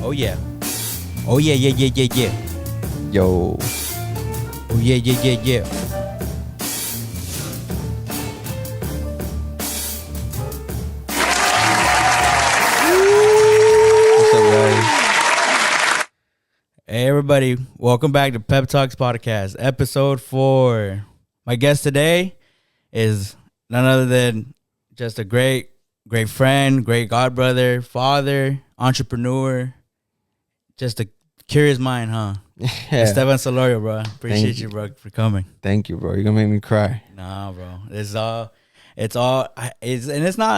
Oh yeah. Oh yeah, yeah, yeah, yeah, yeah. Yo. Oh yeah, yeah, yeah, yeah. What's up, guys? Hey everybody, welcome back to PepTalks Podcast, Ep.4. My guest today is none other than just a great friend, great godbrother, father, entrepreneur, just a curious mind, huh? Yeah. Esteban Solorio, bro. Appreciate you, bro, for coming. Thank you, bro. You're gonna make me cry. Nah, bro. It's not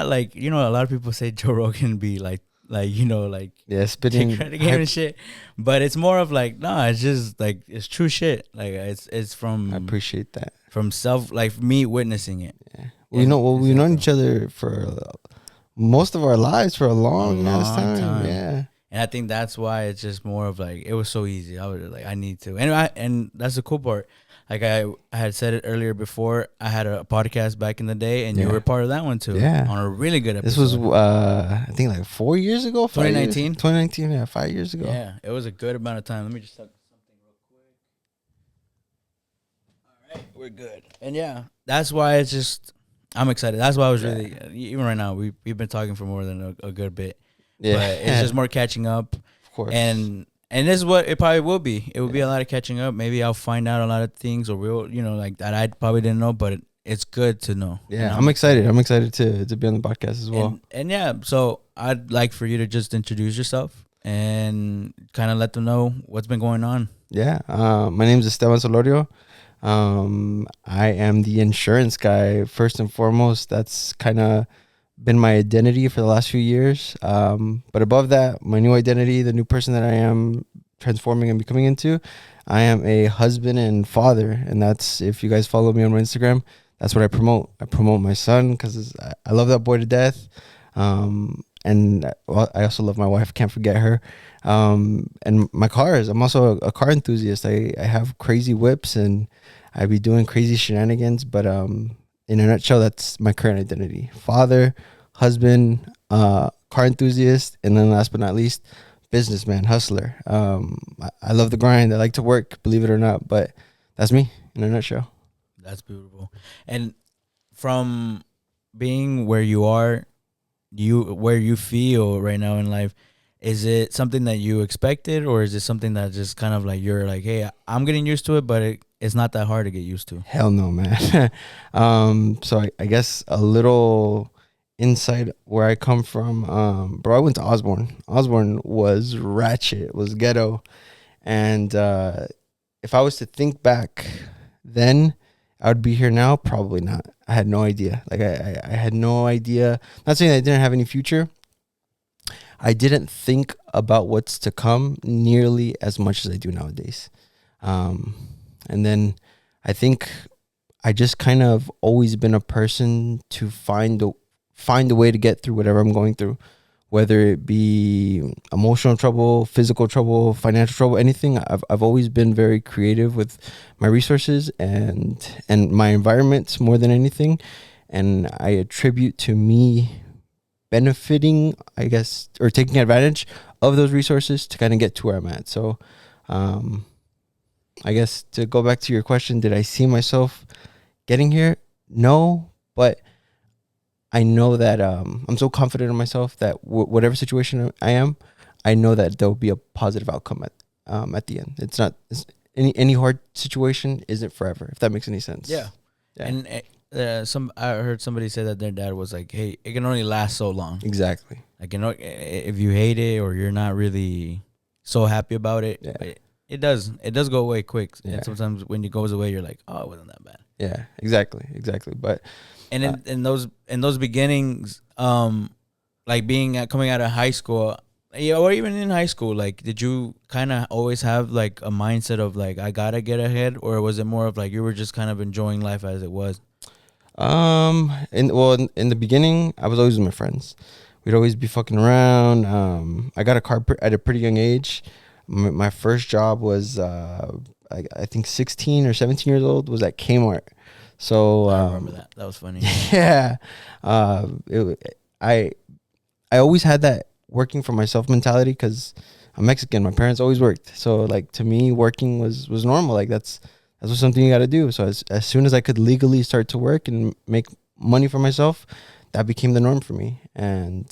like, a lot of people say Joe Rogan be like Yeah, spitting. the game and shit, but it's more of like, nah, it's just like, it's true shit. Like it's from, I appreciate that. from self, like me witnessing it. Yeah. We've known each other for most of our lives for a long ass time. Yeah. And I think that's why it's just more of like, it was so easy. I was like, I need to, and that's the cool part. Like I had said it earlier before, I had a podcast back in the day, and you were part of that one too. Yeah, on a really good episode. This was I think like 4 years ago. 2019. 2019. Yeah, 5 years ago. Yeah, it was a good amount of time. Let me just talk something real quick. All right, we're good. And yeah, that's why it's just, I'm excited. That's why I was really, even right now, we've been talking for more than a good bit. Yeah, but it's just more catching up. Of course. And this is what it probably will be. It will be a lot of catching up. Maybe I'll find out a lot of things, or we'll, like that I probably didn't know, but it's good to know. Yeah, I'm excited. I'm excited to be on the podcast as well. And yeah, so I'd like for you to just introduce yourself and kind of let them know what's been going on. Yeah, my name is Esteban Solorio. I am the insurance guy first and foremost. That's kind of been my identity for the last few years. But above that, my new identity, the new person that I am transforming and becoming into, I am a husband and father. And that's, if you guys follow me on my Instagram, that's what I promote. I promote my son because I love that boy to death. And I also love my wife. Can't forget her. And my cars. I'm also a car enthusiast. I have crazy whips and I be doing crazy shenanigans. But in a nutshell, that's my current identity: father, husband, car enthusiast, and then last but not least, businessman, hustler. I love the grind. I like to work, believe it or not, but that's me in a nutshell. That's beautiful. And from being where you are, where you feel right now in life, is it something that you expected, or is it something that just kind of like, you're like, hey, I'm getting used to it, but it's not that hard to get used to? Hell no, man. So I guess a little insight where I come from. Bro, I went to Osborne. Osborne was ratchet, was ghetto. And if I was to think back then, I would be here now. Probably not. I had no idea. Like I had no idea. Not saying I didn't have any future. I didn't think about what's to come nearly as much as I do nowadays. And then I think I just kind of always been a person to find a way to get through whatever I'm going through, whether it be emotional trouble, physical trouble, financial trouble, anything. I've always been very creative with my resources and my environments more than anything. And I attribute to me benefiting, I guess, or taking advantage of those resources to kind of get to where I'm at. So, I guess to go back to your question, did I see myself getting here? No, but I know that I'm so confident in myself that whatever situation I am, I know that there'll be a positive outcome at the end. It's not any hard situation isn't forever, if that makes any sense. Yeah. And I heard somebody say that their dad was like, hey, it can only last so long. Exactly. Like, if you hate it or you're not really so happy about it, it does go away quick. Yeah. And sometimes when it goes away, you're like, oh, it wasn't that bad. Yeah, exactly. But in those beginnings, like coming out of high school, or even in high school, like, did you kind of always have like a mindset of like, I gotta get ahead, or was it more of like you were just kind of enjoying life as it was? In the beginning, I was always with my friends. We'd always be fucking around. I got a car at a pretty young age. My first job was I think 16 or 17 years old, was at Kmart. So I remember that. That was funny. Yeah. I always had that working for myself mentality, because I'm Mexican. My parents always worked. So like to me, working was normal. Like that's just something you got to do. So as soon as I could legally start to work and make money for myself, that became the norm for me. And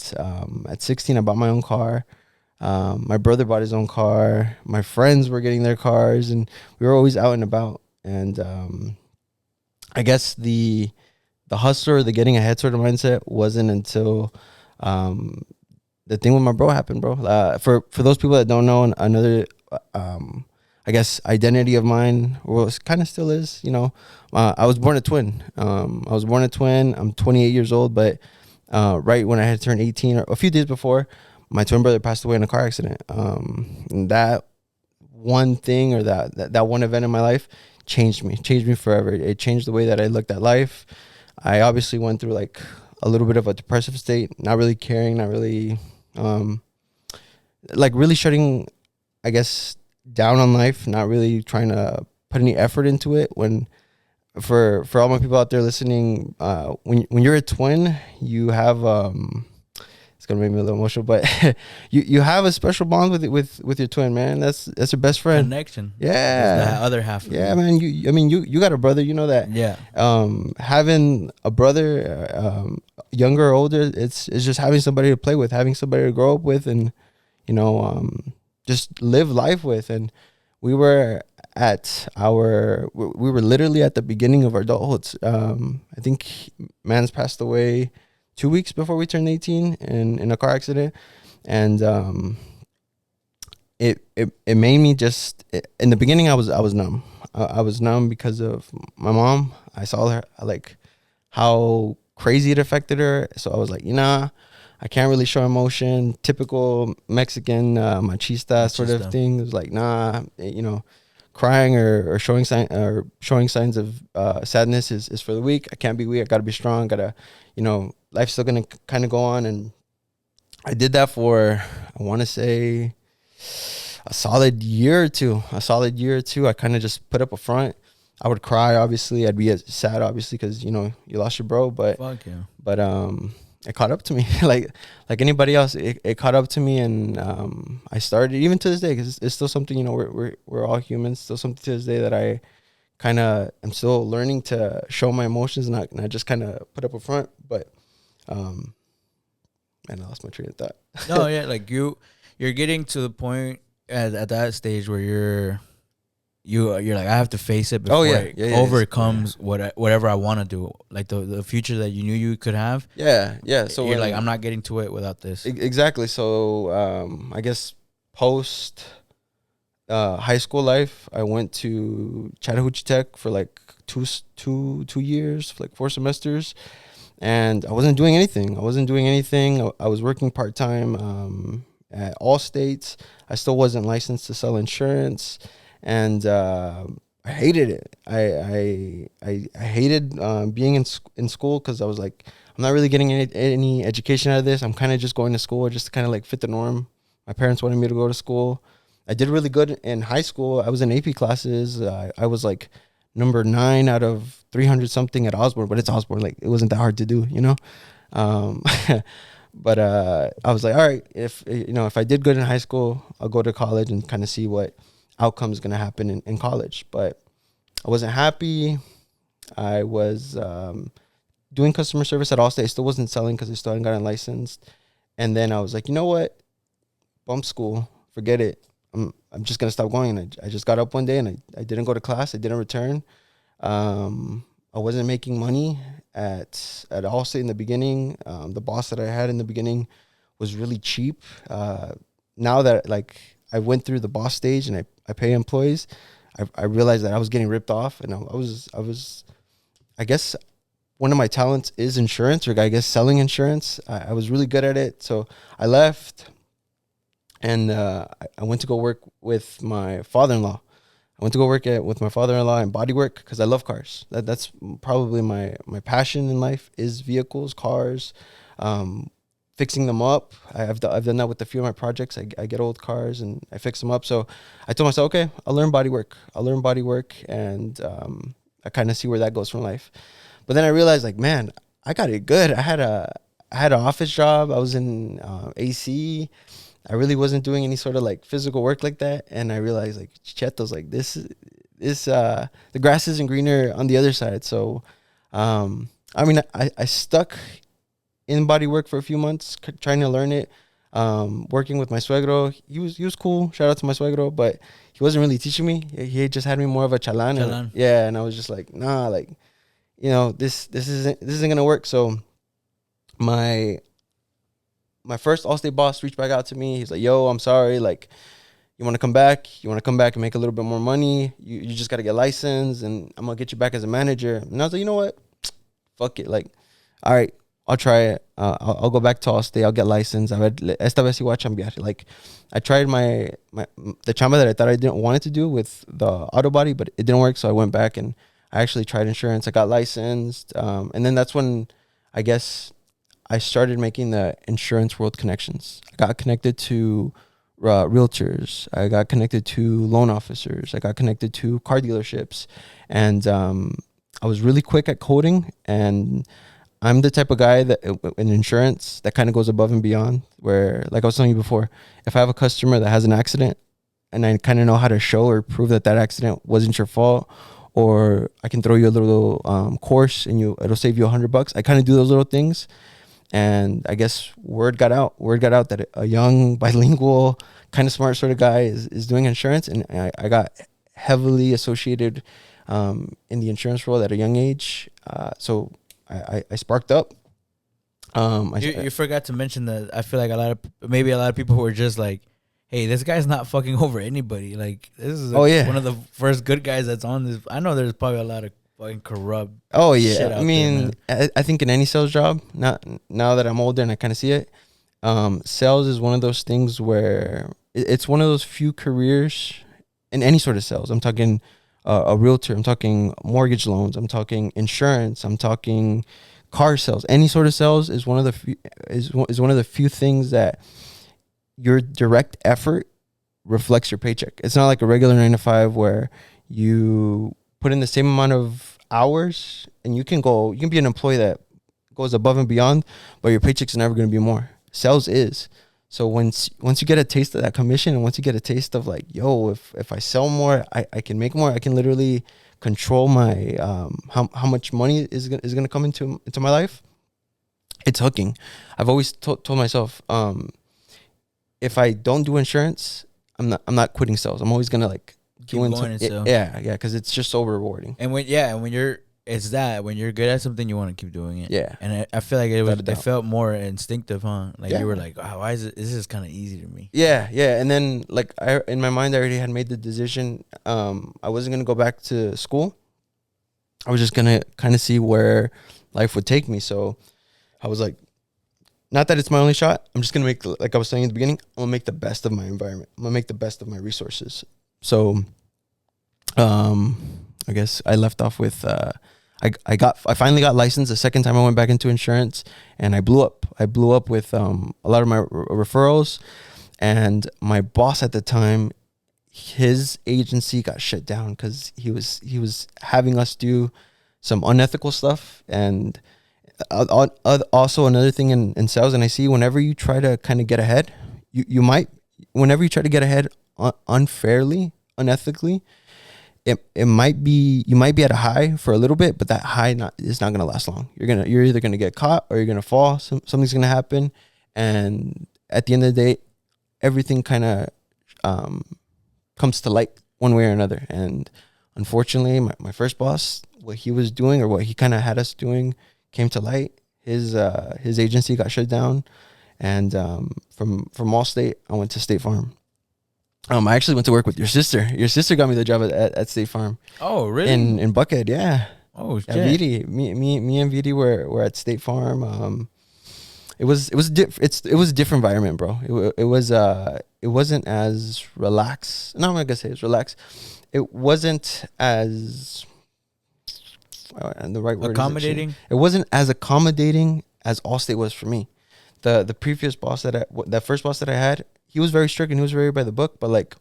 at 16, I bought my own car. My brother bought his own car. My friends were getting their cars, and we were always out and about. And I guess the hustler, the getting ahead sort of mindset wasn't until the thing with my bro happened, bro. For those people that don't know, another I guess identity of mine, well, it kind of still is, you know. I was born a twin. I'm 28 years old, but right when I had turned 18, or a few days before, my twin brother passed away in a car accident. And that one thing, or that one event in my life changed me forever. It changed the way that I looked at life. I obviously went through like a little bit of a depressive state, not really caring, not really, like really shutting, I guess, down on life, not really trying to put any effort into it. When for all my people out there listening, when you're a twin, you have it's gonna make me a little emotional, but you have a special bond with your twin, man. That's your best friend. Connection. Yeah. It's the other half. Yeah, man. You got a brother, you know that. Yeah. Having a brother, younger or older, it's just having somebody to play with, having somebody to grow up with, and just live life with. And we were literally at the beginning of our adulthood. I think man's passed away 2 weeks before we turned 18 in a car accident. And it made me just, in the beginning I was numb. I was numb because of my mom. I saw her, like, how crazy it affected her. So I was like, I can't really show emotion. Typical Mexican machista sort of thing. It was like, crying or showing signs of sadness is for the weak. I can't be weak. I gotta be strong. Life's still gonna kind of go on. And I did that for, I want to say, a solid year or two. I kind of just put up a front. I would cry, obviously. I'd be sad, obviously, because you lost your bro. But fuck yeah. But it caught up to me, like anybody else. It caught up to me, and I started, even to this day, because it's still something. We're all humans. Still something to this day that I kind of am still learning to show my emotions, and I just kind of put up a front. But and I lost my train of thought. No, yeah, like you're getting to the point at that stage where you're like, I have to face it before it overcomes whatever I want to do, like the future that you knew you could have. Yeah. So you're like, I'm not getting to it without this. Exactly. So I guess post high school life, I went to Chattahoochee Tech for like two years, like 4 semesters, and I wasn't doing anything. I was working part-time at Allstate. I still wasn't licensed to sell insurance. And I hated it. I hated being in school, because I was like, I'm not really getting any education out of this. I'm kind of just going to school just to kind of like fit the norm. My parents wanted me to go to school. I did really good in high school. I was in AP classes. I was like number 9 out of 300 something at Osborne, but it's Osborne. Like, it wasn't that hard to do, But I was like, all right, if I did good in high school, I'll go to college and kind of see what outcome is going to happen in college. But I wasn't happy. I was doing customer service at Allstate. I still wasn't selling because I still hadn't gotten licensed. And then I was like, you know what? Bump school. Forget it. I'm just going to stop going. And I just got up one day and I didn't go to class. I didn't return. I wasn't making money at Allstate in the beginning. The boss that I had in the beginning was really cheap. Now that, like, I went through the boss stage and I pay employees, I realized that I was getting ripped off, and I guess one of my talents is insurance, or I guess selling insurance. I was really good at it. So I left, and I went to go work with my father-in-law. With my father-in-law in bodywork, because I love cars. That's probably my passion in life, is vehicles, cars, fixing them up. I've done that with a few of my projects. I get old cars and I fix them up. So I told myself, okay, I'll learn bodywork, and I kind of see where that goes from life. But then I realized, like, man, I got it good. I had an office job. I was in AC. I really wasn't doing any sort of like physical work like that. And I realized like Cheto's like the grass isn't greener on the other side. So, I mean, I stuck in body work for a few months, trying to learn it. Working with my suegro, he was cool. Shout out to my suegro, but he wasn't really teaching me. He just had me more of a chalan. Chalan. Yeah, and I was just like, nah, like, you know, this isn't gonna work. So my first Allstate boss reached back out to me. He's like, yo, I'm sorry, like, you want to come back? You want to come back and make a little bit more money? You just got to get licensed, and I'm going to get you back as a manager. And I was like, you know what? Fuck it. Like, all right, I'll try it. I'll go back to Allstate. I'll get licensed. Esta vez igual chambear. Like, I tried the chamba that I thought I didn't want it to do with the auto body, but it didn't work. So I went back and I actually tried insurance. I got licensed. And then that's when I guess I started making the insurance world connections. I got connected to realtors. I got connected to loan officers. I got connected to car dealerships. And I was really quick at coding. And I'm the type of guy that in insurance that kind of goes above and beyond, where, like I was telling you before, if I have a customer that has an accident and I kind of know how to show or prove that accident wasn't your fault, or I can throw you a little course and it'll save you $100. I kind of do those little things. And I guess word got out that a young bilingual kind of smart sort of guy is doing insurance. And I got heavily associated in the insurance world at a young age. So I sparked up. You forgot to mention that I feel like a lot of people who are just like, hey, this guy's not fucking over anybody. Like, this is one of the first good guys that's on this. I know there's probably a lot of fucking corrupt. Oh yeah, I mean, I think in any sales job, not now that I'm older and I kind of see it, sales is one of those things where it's one of those few careers in any sort of sales. I'm talking a realtor, I'm talking mortgage loans, I'm talking insurance, I'm talking car sales. Any sort of sales is one of the few things that your direct effort reflects your paycheck. It's not like a regular 9 to 5 where you put in the same amount of hours and you can be an employee that goes above and beyond, but your paycheck's never going to be more. Sales is. So once you get a taste of that commission, and once you get a taste of like, yo, if I sell more, I can make more. I can literally control my how much money is going to come into my life. It's hooking. I've always told myself, if I don't do insurance, I'm not quitting sales. I'm always gonna like yeah, because it's just so rewarding. And when you're good at something, you want to keep doing it. Yeah, and I feel like it felt more instinctive, huh? Like you were like, oh, why is it? This is kind of easy to me. Yeah, and then like in my mind, I already had made the decision. I wasn't gonna go back to school. I was just gonna kind of see where life would take me. So I was like, not that it's my only shot. I'm just going to make, like I was saying at the beginning, I'm going to make the best of my environment. I'm going to make the best of my resources. So, I guess I left off with, I finally got licensed the second time I went back into insurance, and I blew up. I blew up with a lot of my referrals, and my boss at the time, his agency got shut down because he was having us do some unethical stuff. And also another thing in sales, and I see whenever you try to kind of get ahead, whenever you try to get ahead unfairly, unethically, it might be, you might be at a high for a little bit, but that high is not gonna last long. You're either gonna get caught or you're gonna fall. Something's gonna happen, and at the end of the day, everything kind of comes to light one way or another. And unfortunately, my first boss, what he was doing or what he kind of had us doing, came to light. His agency got shut down, and from Allstate, I went to State Farm. I actually went to work with your sister. Your sister got me the job at State Farm. Oh, really? In Buckhead, yeah. Oh, shit. Yeah, Vidi. Me and Vidi were at State Farm. It was a different environment, bro. It wasn't as relaxed. No, I'm not gonna say it's relaxed. It wasn't as and the right word accommodating. It wasn't as accommodating as Allstate was for me. The previous boss that first boss that I had, he was very strict and he was very by the book, but like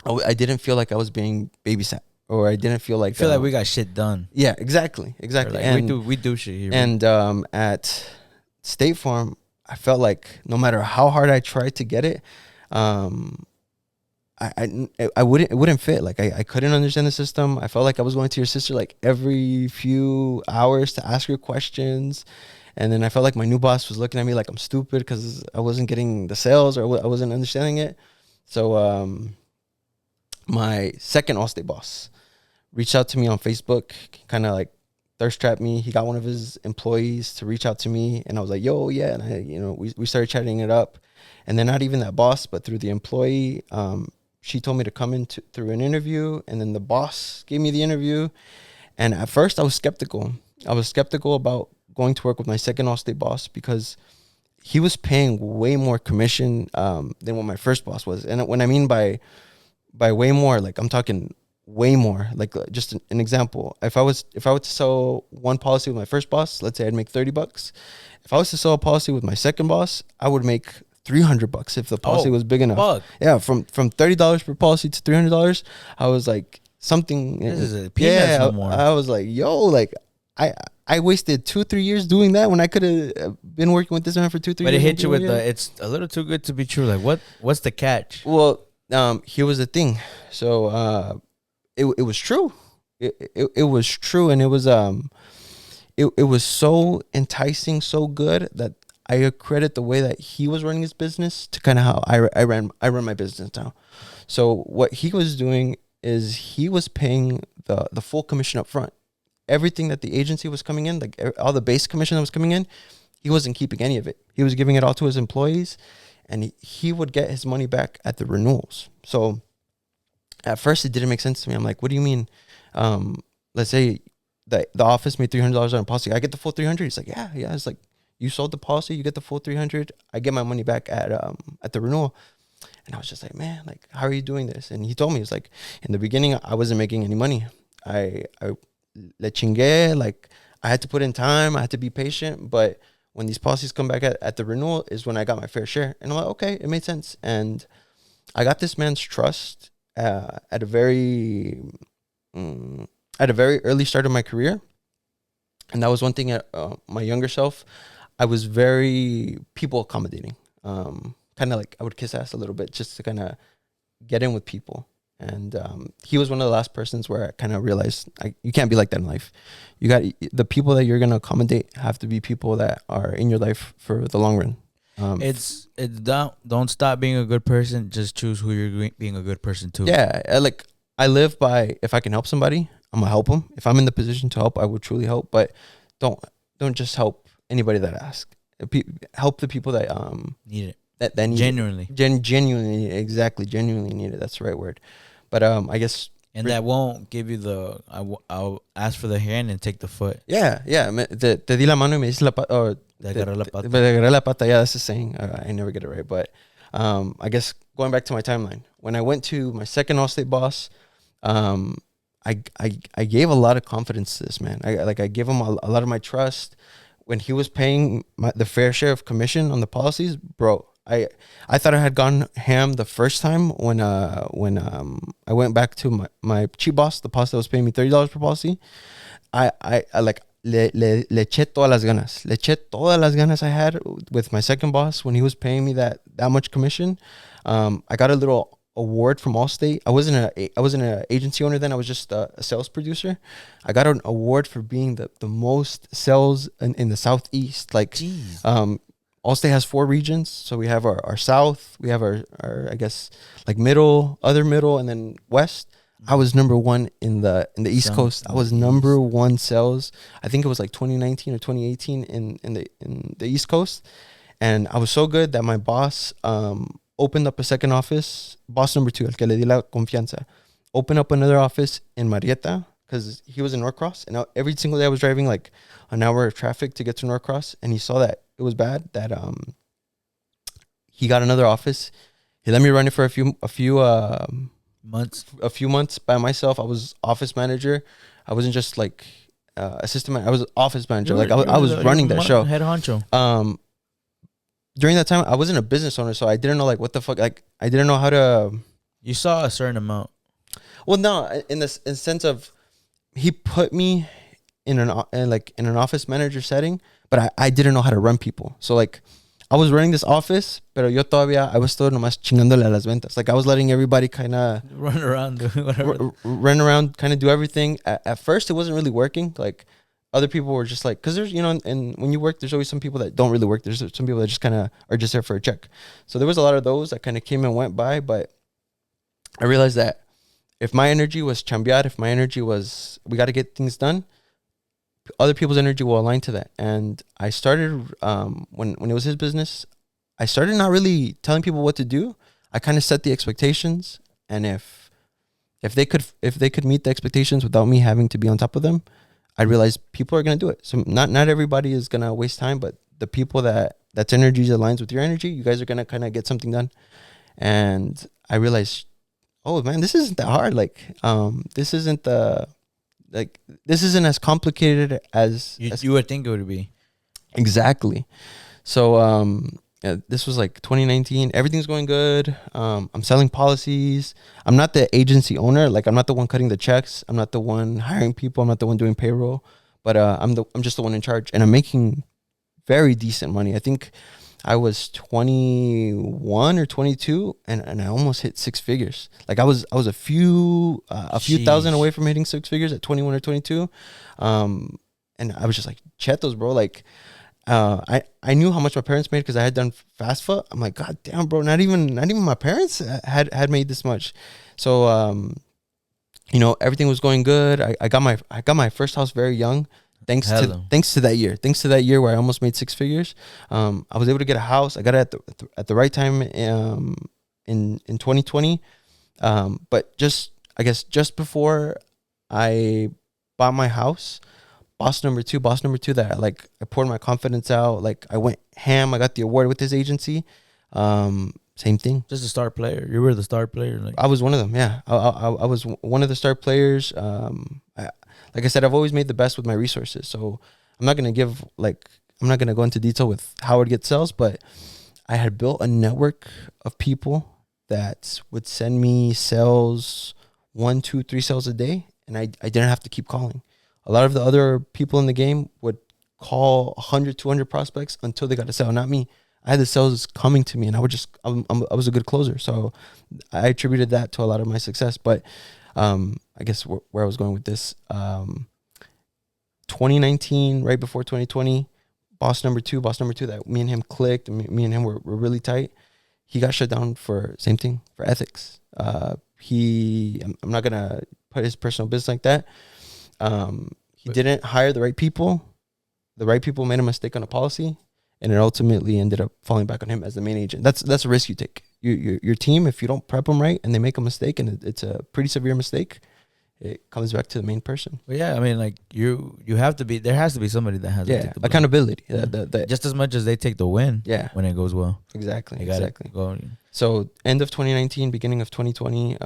I didn't feel like I was being babysat, or I didn't feel like like we got shit done. Yeah, exactly. Like, and we do shit here. And at State Farm, I felt like no matter how hard I tried to get it, I wouldn't, it wouldn't fit. Like I couldn't understand the system. I felt like I was going to your sister like every few hours to ask her questions. And then I felt like my new boss was looking at me like I'm stupid because I wasn't getting the sales or I wasn't understanding it. So my second Allstate boss reached out to me on Facebook, kind of like thirst trapped me. He got one of his employees to reach out to me, and I was like, yo, yeah. And we started chatting it up. And then not even that boss, but through the employee, she told me to come in through an interview, and then the boss gave me the interview. And at first I was skeptical. I was skeptical about going to work with my second Allstate boss because he was paying way more commission than what my first boss was. And when I mean by way more, like I'm talking way more. Like just an example, if I was to sell one policy with my first boss, let's say I'd make $30. If I was to sell a policy with my second boss, I would make $300 if the policy was big enough. Fuck. Yeah, from $30 per policy to $300, I was like something. This is a peanuts no more. I was like, yo, like I wasted 2-3 years doing that when I could have been working with this man for 2-3 years. But it hit you with it's a little too good to be true. Like what's the catch? Well, here was the thing. So it was true. It was true, and it was so enticing, so good that I credit the way that he was running his business to kind of how I run my business now. So what he was doing is he was paying the full commission up front. Everything that the agency was coming in, like all the base commission that was coming in, he wasn't keeping any of it. He was giving it all to his employees, and he would get his money back at the renewals. So at first it didn't make sense to me. I'm like, what do you mean? Let's say the office made $300 on a policy. I get the full 300. He's like, yeah. It's like, you sold the policy, you get the full 300. I get my money back at the renewal. And I was just like, man, like, how are you doing this? And he told me, it's like, in the beginning, I wasn't making any money. I le chingue, like, I had to put in time, I had to be patient. But when these policies come back at the renewal is when I got my fair share. And I'm like, okay, it made sense. And I got this man's trust at a very early start of my career. And that was one thing at my younger self. I was very people accommodating. Kind of like I would kiss ass a little bit just to kind of get in with people. And he was one of the last persons where I kind of realized you can't be like that in life. You got the people that you're going to accommodate have to be people that are in your life for the long run. It's don't stop being a good person. Just choose who you're being a good person to. Yeah. I live by, if I can help somebody, I'm going to help them. If I'm in the position to help, I would truly help. But don't just help anybody that asks. Help the people that need it. That need genuinely. Genuinely, exactly. Genuinely need it. That's the right word. But I guess. And that won't give you I'll ask for the hand and take the foot. Yeah. Te di la mano y me dices la pata. Or te agarré la pata. Yeah, that's the saying. I never get it right. But I guess going back to my timeline, when I went to my second Allstate boss, I gave a lot of confidence to this man. I gave him a lot of my trust. When he was paying the fair share of commission on the policies, bro, I thought I had gone ham the first time when I went back to my cheap boss, the boss that was paying me $30 per policy. I like le eché todas las ganas. Le eché todas las ganas I had with my second boss when he was paying me that much commission. I got a little award from Allstate. I wasn't an agency owner then. I was just a sales producer. I got an award for being the most sales in the Southeast. Like, Allstate has 4 regions. So we have our South, we have our I guess like middle, other middle, and then West. I was number 1 in the East Coast. I was number 1 sales. I think it was like 2019 or 2018 in the East Coast. And I was so good that my boss opened up a second office. Boss number 2, el que le di la confianza, opened up another office in Marietta because he was in Norcross. And every single day I was driving like an hour of traffic to get to Norcross. And he saw that it was bad, that he got another office. He let me run it for a few months by myself. I was office manager. I wasn't just like assistant manager. I was office manager. I was running that show. Head honcho. During that time, I wasn't a business owner, so I didn't know like what the fuck. Like I didn't know how to. You saw a certain amount. Well, no, in the sense of he put me in an office manager setting, but I didn't know how to run people. So like I was running this office, pero yo todavía, I was still nomás chingándole a las ventas. Like I was letting everybody kind of Run around, do whatever. run around, kind of do everything. At first, it wasn't really working. Like other people were just like, because there's, you know, and when you work, there's always some people that don't really work. There's some people that just kind of are just there for a check. So there was a lot of those that kind of came and went by. But I realized that if my energy was chambear, if my energy was, we got to get things done, other people's energy will align to that. And I started, when it was his business, I started not really telling people what to do. I kind of set the expectations, and if they could meet the expectations without me having to be on top of them, I realized people are gonna do it. So not everybody is gonna waste time, but the people that's energy aligns with your energy, you guys are gonna kind of get something done. And I realized, oh man, this isn't that hard. Like, this isn't as complicated as you would think it would be. Exactly. So this was like 2019. Everything's going good. I'm selling policies. I'm not the agency owner. Like I'm not the one cutting the checks. I'm not the one hiring people. I'm not the one doing payroll. But I'm just the one in charge, and I'm making very decent money. I think I was 21 or 22, and I almost hit six figures. Like I was a few thousand away from hitting six figures at 21 or 22. And I was just like, chetos, bro. Like, I knew how much my parents made because I had done fast foot. I'm like, God damn, bro. Not even my parents had made this much. So, everything was going good. I got my first house very young. Thanks to that year. Thanks to that year where I almost made six figures. I was able to get a house. I got it at the right time in 2020. But I guess just before I bought my house, boss number two that I poured my confidence out. Like I went ham. I got the award with this agency. Same thing. Just a star player. You were the star player. Like I was one of them. Yeah, I was one of the star players. Like I said, I've always made the best with my resources. So I'm not gonna go into detail with how it gets sales, but I had built a network of people that would send me sales, 1, 2, 3 sales a day, and I didn't have to keep calling. A lot of the other people in the game would call 100, 200 prospects until they got a sale. Not me. I had the sales coming to me, and I was a good closer. So I attributed that to a lot of my success. But I guess where I was going with this, 2019, right before 2020, boss number two that me and him clicked, and me and him were really tight. He got shut down for same thing, for ethics. I'm not gonna put his personal business like that. He didn't hire the right people. The right people made a mistake on a policy, and it ultimately ended up falling back on him as the main agent. That's a risk you take. Your team, if you don't prep them right and they make a mistake, and it's a pretty severe mistake, it comes back to the main person. But yeah, I mean, like you have to be. There has to be somebody that has accountability. Just as much as they take the win. Yeah, when it goes well. Exactly. Go. So end of 2019, beginning of 2020.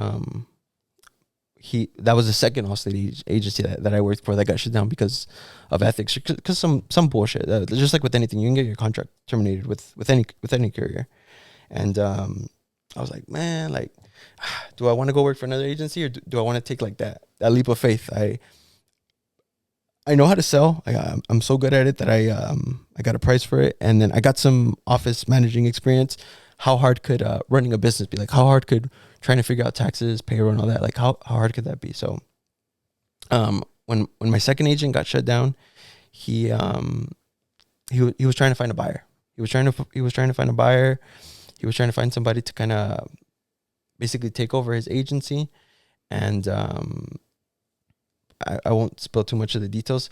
That was the second Allstate agency that I worked for that got shut down because of ethics, because some bullshit. Just like with anything, you can get your contract terminated with any carrier. And I was like, man, like, do I want to go work for another agency, or do I want to take like that leap of faith? I know how to sell. I'm so good at it that I got a price for it, and then I got some office managing experience. How hard could running a business be? Like, how hard could trying to figure out taxes, payroll, and all that? Like, how hard could that be? So, when my second agent got shut down, he was trying to find a buyer. He was trying to find a buyer. He was trying to find somebody to kind of basically take over his agency. And I won't spill too much of the details.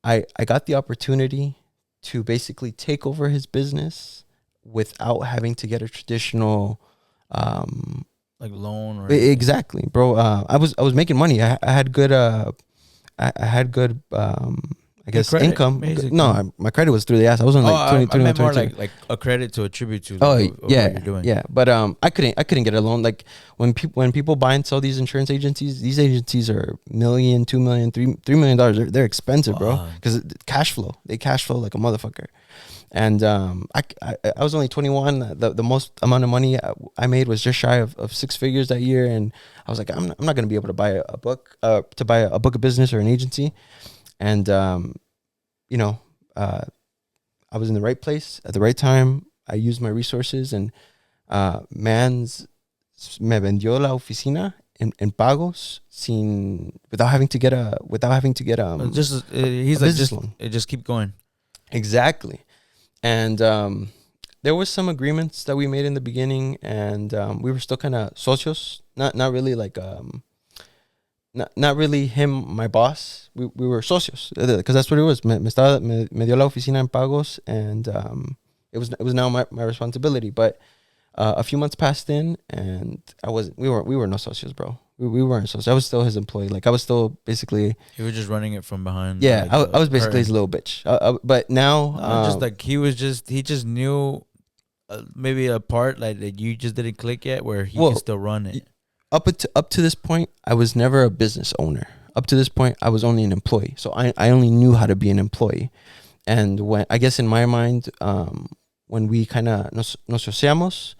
I got the opportunity to basically take over his business without having to get a traditional like loan or exactly, bro. I was making money. I had good I guess credit, income. basically. No, my credit was through the ass. I was on like 20, I meant more 22. like a credit to attribute to. Oh what yeah, you're doing. yeah. But I couldn't get a loan. Like when people buy and sell these insurance agencies, these agencies are $1 million, $2 million, $3 million. They're expensive, bro. Because cash flow. They cash flow like a motherfucker. And I was only 21. The most amount of money I made was just shy of six figures that year. And I was like, I'm not gonna be able to buy a book of business or an agency. And I was in the right place at the right time. I used my resources, and Mans me vendió la oficina en pagos without having to get he's a like business loan. Just keep going. Exactly. And there was some agreements that we made in the beginning, and we were still kind of socios, not really like not really him, my boss. We were socios, because that's what it was. Me dio la oficina en pagos, and it was now my responsibility. But a few months passed in, and we were no socios, bro. We weren't socios. I was still his employee. Like, I was still basically. He was just running it from behind. Yeah, like, I was basically his little bitch. But now, just like he just knew maybe a part like that you just didn't click yet, where he could still run it. Up to this point, I was never a business owner. Up to this point, I was only an employee. So I only knew how to be an employee. And when, I guess in my mind, when we kind of nos sociamos,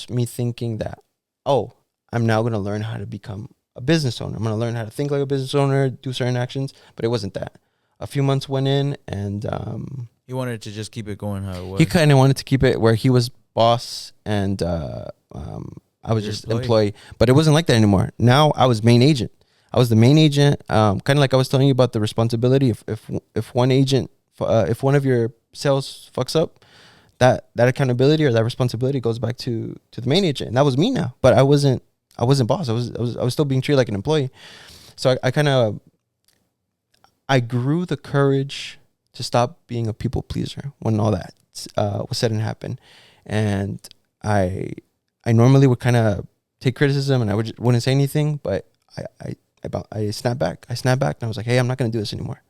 me thinking that, oh, I'm now going to learn how to become a business owner. I'm going to learn how to think like a business owner, do certain actions. But it wasn't that. A few months went in, and he wanted to just keep it going how it was. He kind of wanted to keep it where he was boss, and I was just employee. But it wasn't like that anymore. Now I was main agent. I was the main agent. Kind of like I was telling you about the responsibility. If one agent, if one of your sales fucks up, that accountability or that responsibility goes back to the main agent. And that was me now. But I wasn't boss. I was still being treated like an employee. So I grew the courage to stop being a people pleaser when all that was said and happened. And I normally would kind of take criticism, and I wouldn't say anything, but I snapped back. And I was like, hey, I'm not going to do this anymore.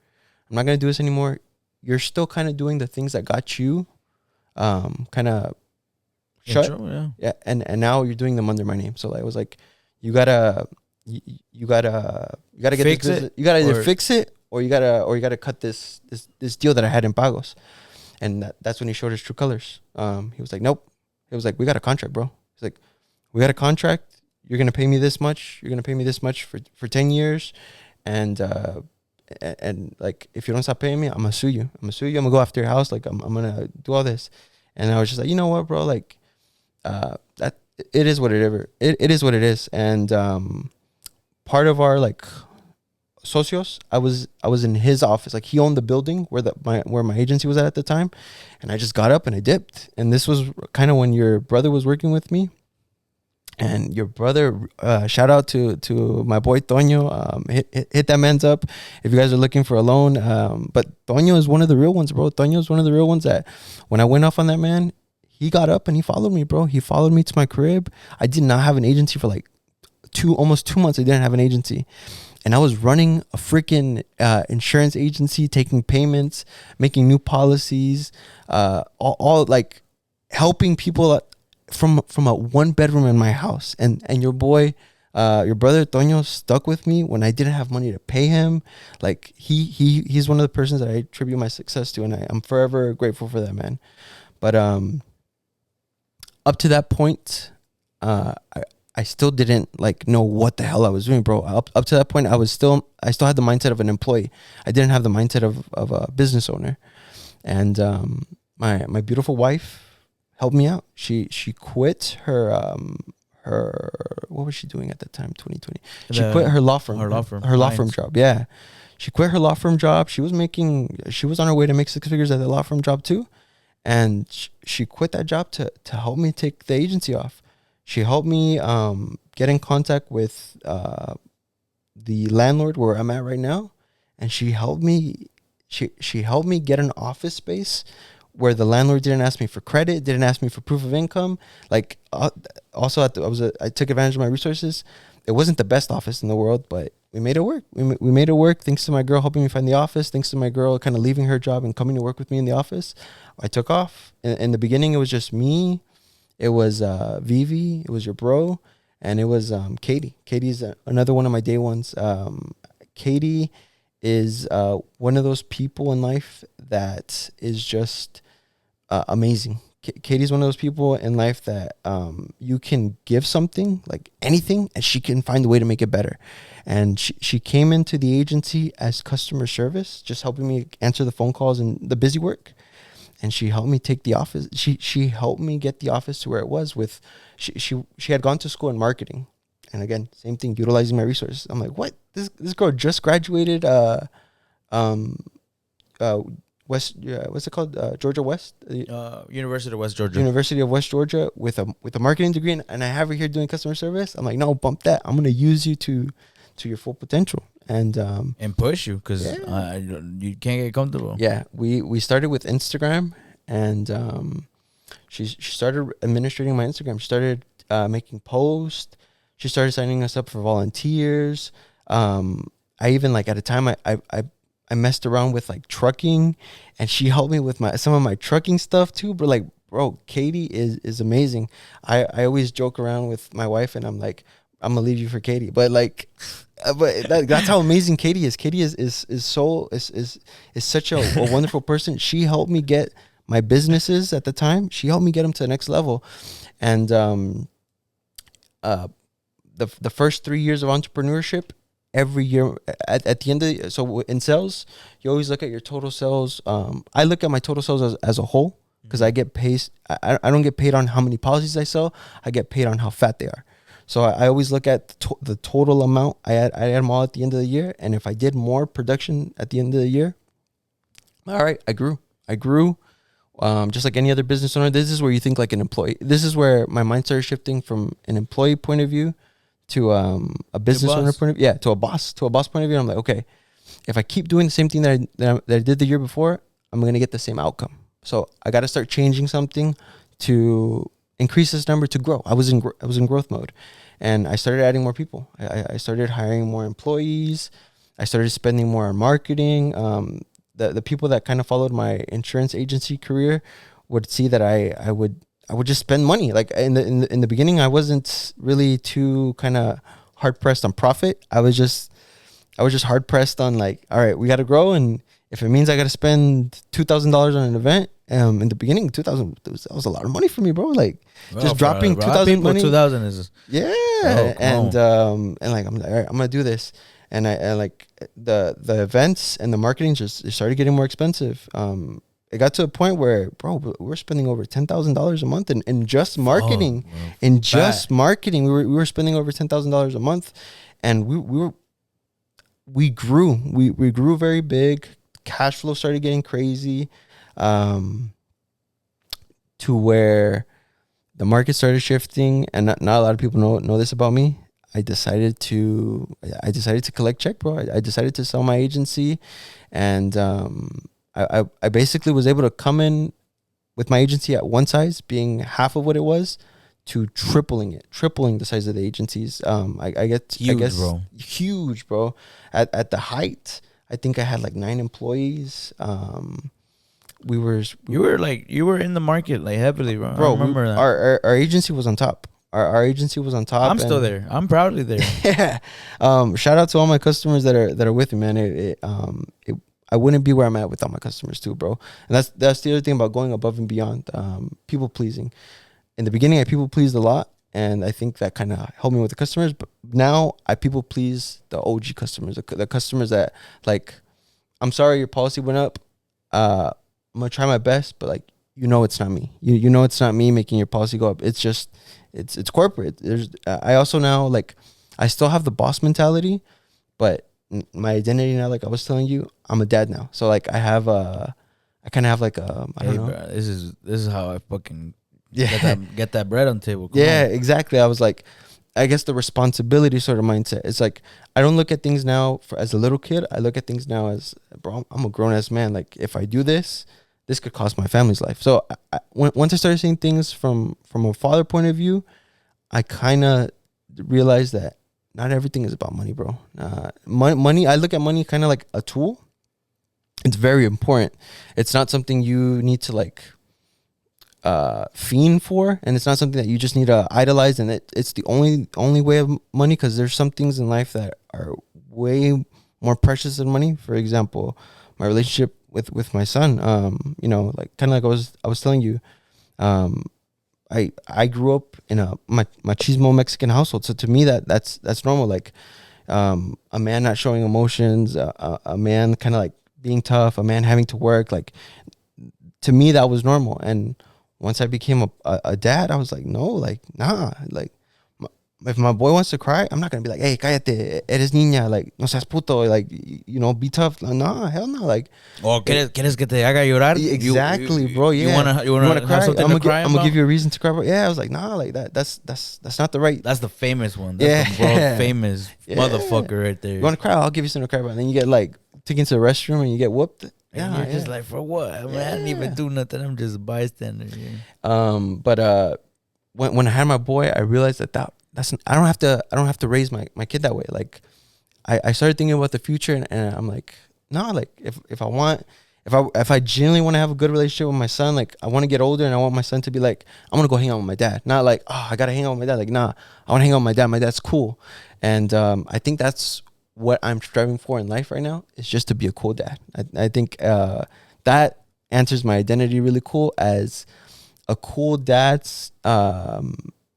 You're still kind of doing the things that got you kind of shut. Yeah. And now you're doing them under my name. So I was like, you gotta get fix this it. You gotta either fix it, or you gotta cut this deal that I had in Pagos. And that's when he showed his true colors. He was like, nope. He was like, we got a contract, bro. He's like, we got a contract. You're going to pay me this much. You're going to pay me this much for 10 years. And like, if you don't stop paying me, I'm going to sue you. I'm going to go after your house. Like, I'm going to do all this. And I was just like, you know what, bro? Like, that it is what it is what it is. And part of our, like, socios, I was in his office. Like, he owned the building where my agency was at the time. And I just got up and I dipped. And this was kind of when your brother was working with me. And your brother, shout out to my boy Toño. Hit that man's up if you guys are looking for a loan. But Toño is one of the real ones, bro. Toño is one of the real ones that when I went off on that man, he got up and he followed me, bro. He followed me to my crib. I did not have an agency for like almost 2 months. I didn't have an agency. And I was running a freaking insurance agency, taking payments, making new policies, all like helping people from a 1-bedroom in my house. And your boy, your brother Toño, stuck with me when I didn't have money to pay him. Like, he's one of the persons that I attribute my success to, and I'm forever grateful for that, man. But up to that point, I still didn't like know what the hell I was doing, bro. Up to that point, I still had the mindset of an employee. I didn't have the mindset of a business owner. And my beautiful wife helped me out. She quit her what was she doing at that time? 2020. She quit her law firm. Her law firm job. Yeah, she quit her law firm job. She was on her way to make 6 figures at the law firm job too, and she quit that job to help me take the agency off. She helped me get in contact with the landlord where I'm at right now, and she helped me. She helped me get an office space where the landlord didn't ask me for credit, didn't ask me for proof of income. Like, also I took advantage of my resources. It wasn't the best office in the world, but we made it work. We made it work thanks to my girl helping me find the office, thanks to my girl kind of leaving her job and coming to work with me in the office. I took off. In the beginning, it was just me. It was Vivi. It was your bro. And it was Katie. Katie's another one of my day ones. Katie is one of those people in life that is just amazing. Katie's one of those people in life that you can give something, like anything, and she can find a way to make it better. And she came into the agency as customer service, just helping me answer the phone calls and the busy work. and she helped me take the office. She helped me get the office to where it was. With she had gone to school in marketing, and again, same thing, utilizing my resources. I'm like, what? This girl just graduated. West, what's it called? Georgia West, University of West Georgia. University of West Georgia with a marketing degree, and I have her here doing customer service. I'm like, no, bump that. I'm gonna use you to your full potential and push you, because you can't get comfortable. Yeah, we started with Instagram, and she started administrating my Instagram. She started making posts. She started signing us up for volunteers. I even, like, at a time I messed around with like trucking, and she helped me with some of my trucking stuff too. But like, bro, Katie is amazing. I always joke around with my wife, and I'm like, I'm gonna leave you for Katie. But like, that's how amazing Katie is. Katie is such a wonderful person. She helped me get my businesses at the time. She helped me get them to the next level, and the first 3 years of entrepreneurship. Every year at the end of so in sales, you always look at your total sales. I look at my total sales as a whole, because I get paid. I don't get paid on how many policies I sell. I get paid on how fat they are. So I always look at the total amount. I add them all at the end of the year. And if I did more production at the end of the year, all right, I grew. Just like any other business owner. This is where you think like an employee. This is where my mind started shifting from an employee point of view to a business owner point of view. Yeah, to a boss point of view. I'm like, okay, if I keep doing the same thing that I did the year before, I'm going to get the same outcome. So I got to start changing something to increase this number, to grow. I was in growth mode, and I started adding more people. I started hiring more employees. I started spending more on marketing. The people that kind of followed my insurance agency career would see that I would just spend money. Like in the beginning, I wasn't really too kind of hard pressed on profit. I was just hard pressed on like, all right, we got to grow, and if it means I got to spend $2,000 on an event, in the beginning, $2,000 that was a lot of money for me, bro. Like, just dropping $2,000 money. $2,000 is and like I'm like, all right, I'm gonna do this, and I like the events and the marketing it started getting more expensive. It got to a point where, bro, we're spending over $10,000 a month in just marketing. Marketing, we were spending over $10,000 a month, and we grew. We grew very big. Cash flow started getting crazy, to where the market started shifting, and not a lot of people know this about me. I decided to collect check, bro. I decided to sell my agency, and I basically was able to come in with my agency at one size, being half of what it was, to tripling the size of the agencies. Huge, bro. At the height, I think I had like 9 employees. You were in the market like heavily, bro. I remember that. Our agency was on top. Our agency was on top. I'm still there. I'm proudly there. Yeah. Shout out to all my customers that are with me, man. I wouldn't be where I'm at without my customers too, bro. And that's the other thing about going above and beyond. People pleasing. In the beginning, I people pleased a lot, and I think that kind of helped me with the customers. But now I people please the OG customers, the customers that, like, I'm sorry your policy went up. I'm gonna try my best, but like, it's not me. You know it's not me making your policy go up. It's just it's corporate. I also now, like, I still have the boss mentality, but my identity now, like I was telling you, I'm a dad now. So like I kind of have like I don't know. Bro, this is how I fucking get that bread on the table. Come on. Exactly. I was like, I guess the responsibility sort of mindset. It's like, I don't look at things now as a little kid. I look at things now as, bro, I'm a grown ass man. Like, if I do this could cost my family's life. So once I started seeing things from a father point of view, I kind of realized that not everything is about money, bro. Money, I look at money kind of like a tool. It's very important. It's not something you need to like fiend for, and it's not something that you just need to idolize, and it's the only way of money, because there's some things in life that are way more precious than money. For example, my relationship with my son, like kind of like I was telling you, I grew up in a machismo Mexican household, so to me that's normal. Like, a man not showing emotions, a man kind of like being tough, a man having to work. Like, to me that was normal. And once I became a dad, I was like, no, like, nah, like, if my boy wants to cry, I'm not gonna be like, hey, cállate, eres niña, like, no seas puto, like, you know, be tough. Nah, hell no, like. Or quieres que te haga llorar? Exactly, bro. Yeah, You wanna cry? have something to cry I'm gonna about? give you a reason to cry, bro. Yeah, I was like, nah, like that's not the right. That's the famous one. That's the world famous motherfucker right there. You want to cry? I'll give you something to cry about. And then you get like taken to the restroom and you get whooped. And you're just like, for what? I mean, I didn't even do nothing. I'm just a bystander. But when I had my boy, I realized that's I don't have to raise my kid that way. Like I started thinking about the future, and I'm like, no, like if I genuinely want to have a good relationship with my son, like I want to get older and I want my son to be like, I'm gonna go hang out with my dad. Not like, oh, I gotta hang out with my dad. Like, nah, I want to hang out with my dad. My dad's cool. And I think that's what I'm striving for in life right now, is just to be a cool dad. I think that answers my identity really cool as a cool dad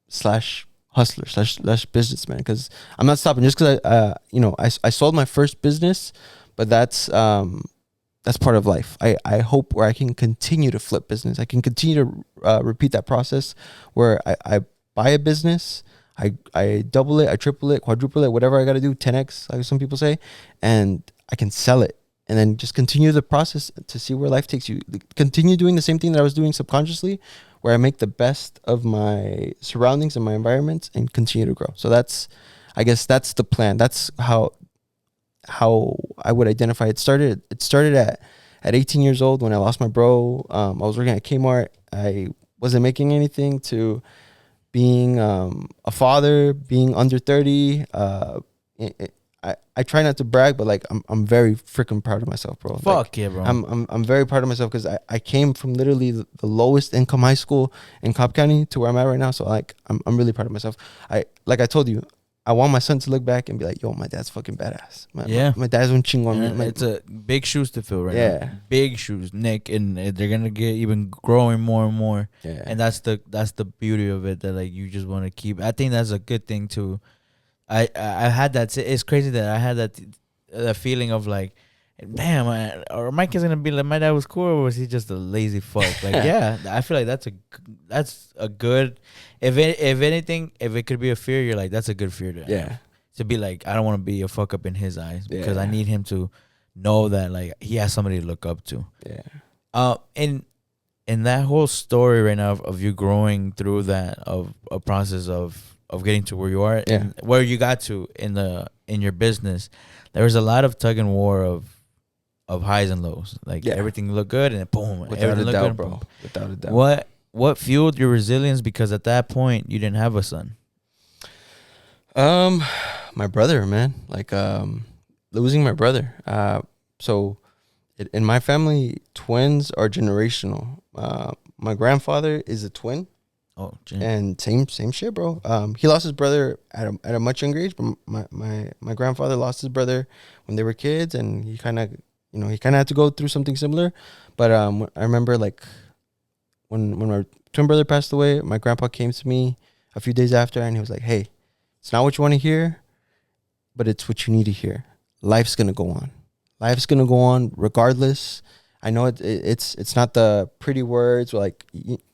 slash hustler slash businessman, because I'm not stopping just because I sold my first business, but that's part of life. I hope where I can continue to flip business. I can continue to repeat that process where I buy a business, I double it, I triple it, quadruple it, whatever I got to do, 10x, like some people say, and I can sell it. And then just continue the process to see where life takes you. Continue doing the same thing that I was doing subconsciously, where I make the best of my surroundings and my environments and continue to grow. So I guess that's the plan. That's how I would identify it. It started at 18 years old when I lost my bro. I was working at Kmart. I wasn't making anything, to being a father, being under 30. I try not to brag, but like I'm very freaking proud of myself, bro. Fuck like, yeah, bro. I'm very proud of myself because I came from literally the lowest income high school in Cobb County to where I'm at right now. So like I'm really proud of myself. Like I told you, I want my son to look back and be like, yo, my dad's fucking badass. My dad's un chingon. It's a big shoes to fill right now. Yeah. Big shoes, Nick, and they're gonna get even growing more and more. Yeah. And that's the beauty of it, that like you just want to keep. I think that's a good thing too. I had that. It's crazy that I had that feeling of like, damn, or my kid's gonna be like, my dad was cool, or was he just a lazy fuck? Like, yeah, I feel like that's a good. If anything, if it could be a fear, you're like, that's a good fear to have. To be like, I don't want to be a fuck up in his eyes, because I need him to know that like he has somebody to look up to. Yeah. In that whole story right now of you growing through that, of a process of getting to where you are, and where you got to in your business, there was a lot of tug and war of highs and lows. Like everything looked good, and then boom, without a doubt, good, bro. boom. Without a doubt. What fueled your resilience? Because at that point you didn't have a son. My brother, man. Like losing my brother. So in my family, twins are generational. My grandfather is a twin. Oh, and same shit, bro. He lost his brother at a much younger age, but my grandfather lost his brother when they were kids, and he kind of had to go through something similar. But I remember like when my twin brother passed away, my grandpa came to me a few days after, and he was like, "Hey, it's not what you want to hear, but it's what you need to hear. Life's gonna go on. Life's gonna go on regardless." I know it's not the pretty words or like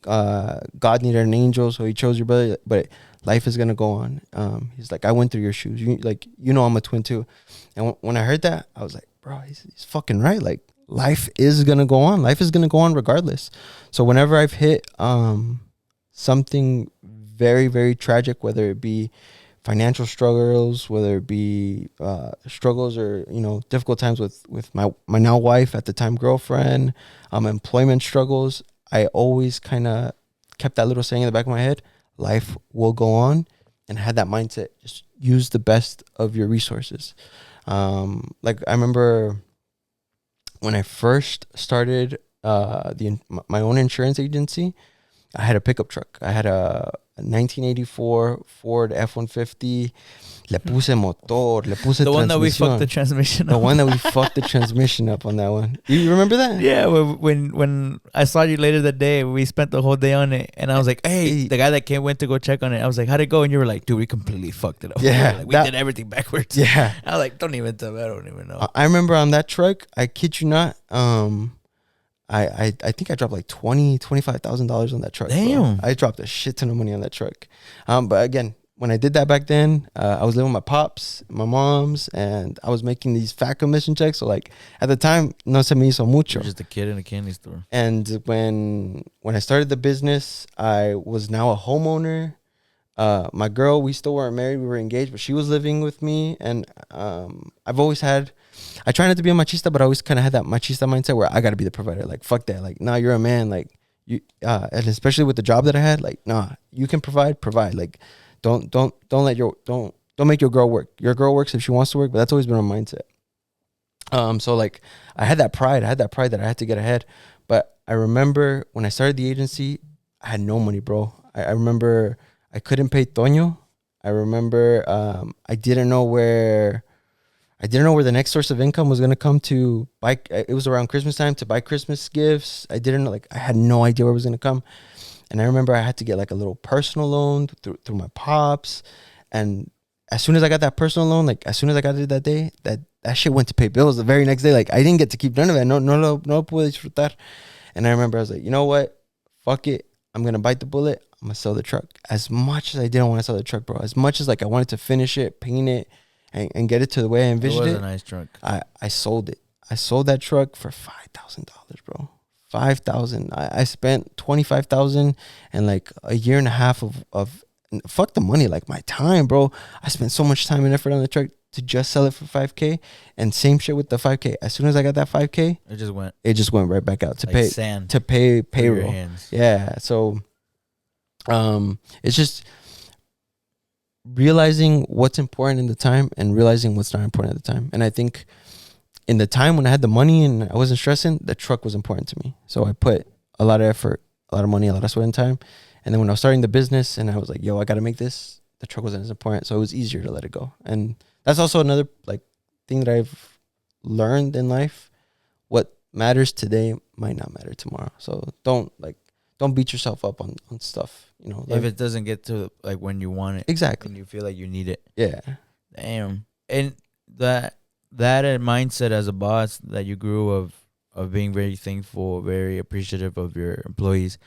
God needed an angel, so he chose your brother, but life is gonna go on. He's like, I went through your shoes. I'm a twin too. And when I heard that, I was like, bro, he's fucking right. Like life is gonna go on. Life is gonna go on regardless. So whenever I've hit something very, very tragic, whether it be financial struggles, whether it be struggles or difficult times with my now wife, at the time girlfriend, employment struggles, I always kind of kept that little saying in the back of my head: life will go on, and had that mindset. Just use the best of your resources. Like I remember when I first started my own insurance agency, I had a pickup truck. I had a 1984 Ford F-150. Le puse motor, le puse the one that we fucked the transmission up. The one that we fucked the transmission up on that one. You remember that? Yeah, when I saw you later that day, we spent the whole day on it, and I was like, hey, the guy that went to go check on it, I was like, how'd it go? And you were like, dude, we completely fucked it up. Yeah. We did everything backwards. Yeah. I was like, don't even tell me, I don't even know. I remember on that truck, I kid you not, I think I dropped like $25,000 on that truck. Damn. Bro. I dropped a shit ton of money on that truck. But again, when I did that back then, I was living with my pops, my moms, and I was making these fat commission checks. So like at the time, no se me hizo mucho. You're just a kid in a candy store. And when I started the business, I was now a homeowner. My girl, we still weren't married, we were engaged, but she was living with me. And I've always had, I try not to be a machista, but I always kind of had that machista mindset where I got to be the provider. Like, fuck that. Like, nah, you're a man. Like, you, and especially with the job that I had, like, nah, you can provide. Like, don't make your girl work. Your girl works if she wants to work, but that's always been my mindset. So like, I had that pride that I had to get ahead. But I remember when I started the agency, I had no money, bro. I remember I couldn't pay Toño. I remember I didn't know where the next source of income was gonna come to buy. It was around Christmas time to buy Christmas gifts. I didn't know, like, I had no idea where it was gonna come. And I remember I had to get like a little personal loan through my pops. And as soon as I got that personal loan, like as soon as I got it that day, that shit went to pay bills the very next day. Like I didn't get to keep none of it. No pude disfrutar. And I remember I was like, you know what? Fuck it. I'm gonna bite the bullet. I'm gonna sell the truck. As much as I didn't want to sell the truck, bro, as much as like I wanted to finish it, paint it, and get it to the way I envisioned it. It was a nice truck. I sold it. I sold that truck for $5,000, bro. $5,000. I spent $25,000 and like a year and a half of fuck the money, like my time, bro. I spent so much time and effort on the truck to just sell it for $5K. And same shit with the $5K. As soon as I got that $5K, it just went right back out to like pay payroll. Yeah. So it's just realizing what's important in the time and realizing what's not important at the time. And I think in the time when I had the money and I wasn't stressing, the truck was important to me. So I put a lot of effort, a lot of money, a lot of sweat and time. And then when I was starting the business and I was like, yo, I got to make this, the truck wasn't as important. So it was easier to let it go. And that's also another like thing that I've learned in life. What matters today might not matter tomorrow. So don't beat yourself up on stuff, you know. If it doesn't get to like when you want it. Exactly. And you feel like you need it. Yeah. Damn. And that mindset as a boss that you grew of being very thankful, very appreciative of your employees.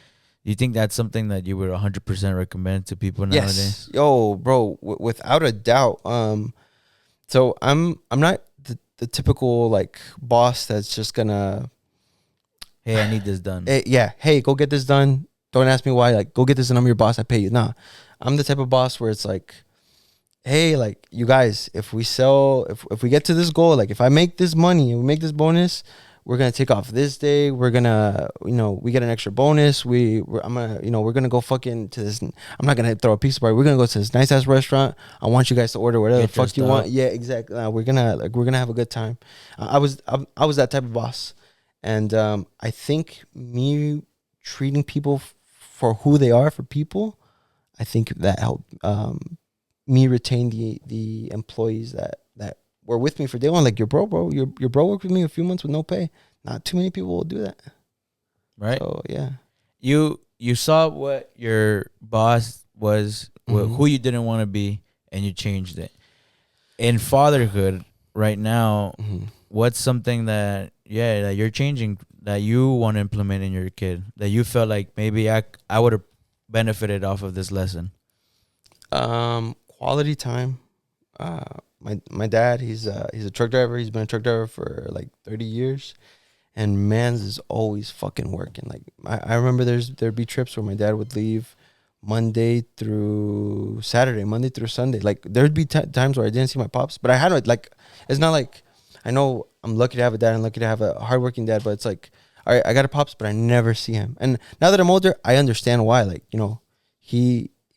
Do you think that's something that you would 100% recommend to people nowadays? Yes. Yo, bro, without a doubt. So I'm not the typical like boss that's just gonna, hey, I need this done. Hey, go get this done. Don't ask me why. Like, go get this and I'm your boss. I pay you. Nah, I'm the type of boss where it's like, hey, like, you guys, if we get to this goal, like if I make this money and we make this bonus, we're gonna take off this day. We're gonna, we get an extra bonus. We're gonna go fucking to this. I'm not gonna throw a pizza party. We're gonna go to this nice ass restaurant. I want you guys to order whatever the fuck you want. Yeah, exactly. We're gonna have a good time. I was that type of boss, and I think me treating people for who they are, for people, I think that helped me retain the employees that were with me for day one. Like your bro worked with me a few months with no pay. Not too many people will do that, right? So yeah, you saw what your boss was, who you didn't want to be, and you changed it. In fatherhood right now, what's something that you're changing, that you want to implement in your kid, that you felt like maybe I would have benefited off of this lesson? Quality time. My dad, he's a truck driver. He's been a truck driver for like 30 years, and man's is always fucking working. Like I remember there'd be trips where my dad would leave Monday through Saturday, Monday through Sunday. Like there'd be times where I didn't see my pops, but I had like, it's not like, I know I'm lucky to have a dad and lucky to have a hardworking dad, but it's like, all right, I got a pops, but I never see him. And now that I'm older, I understand why. Like,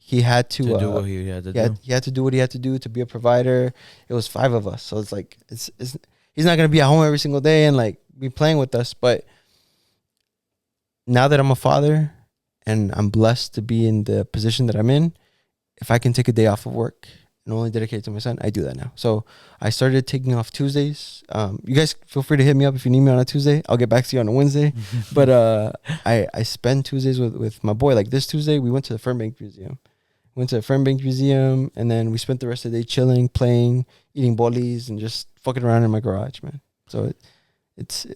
he had to do what he had to do. He had to do what he had to do to be a provider. It was 5 of us. So it's like, he's not going to be at home every single day and like be playing with us. But now that I'm a father and I'm blessed to be in the position that I'm in, if I can take a day off of work and only dedicate it to my son, I do that now. So I started taking off Tuesdays. You guys feel free to hit me up if you need me on a Tuesday. I'll get back to you on a Wednesday. But I spend Tuesdays with my boy. Like this Tuesday, we went to the Fernbank Museum. And then we spent the rest of the day chilling, playing, eating bolis, and just fucking around in my garage, man. So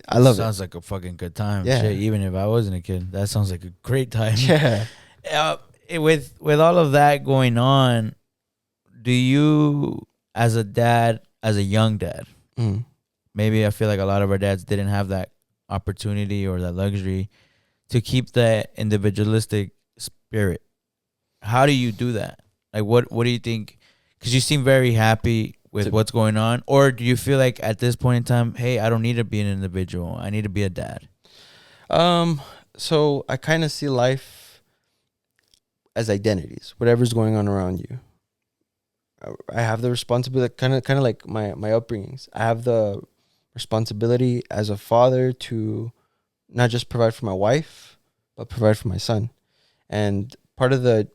I love it. Sounds like a fucking good time. Yeah. Shit, even if I wasn't a kid, that sounds like a great time. Yeah. With all of that going on, do you, as a dad, as a young dad, Mm. maybe I feel like a lot of our dads didn't have that opportunity or that luxury to keep that individualistic spirit. How do you do that? Like, what do you think? Because you seem very happy with what's going on. Or do you feel like at this point in time, hey, I don't need to be an individual. I need to be a dad. So I kind of see life as identities, whatever's going on around you. I have the responsibility, kind of like my upbringings. I have the responsibility as a father to not just provide for my wife, but provide for my son. And part of the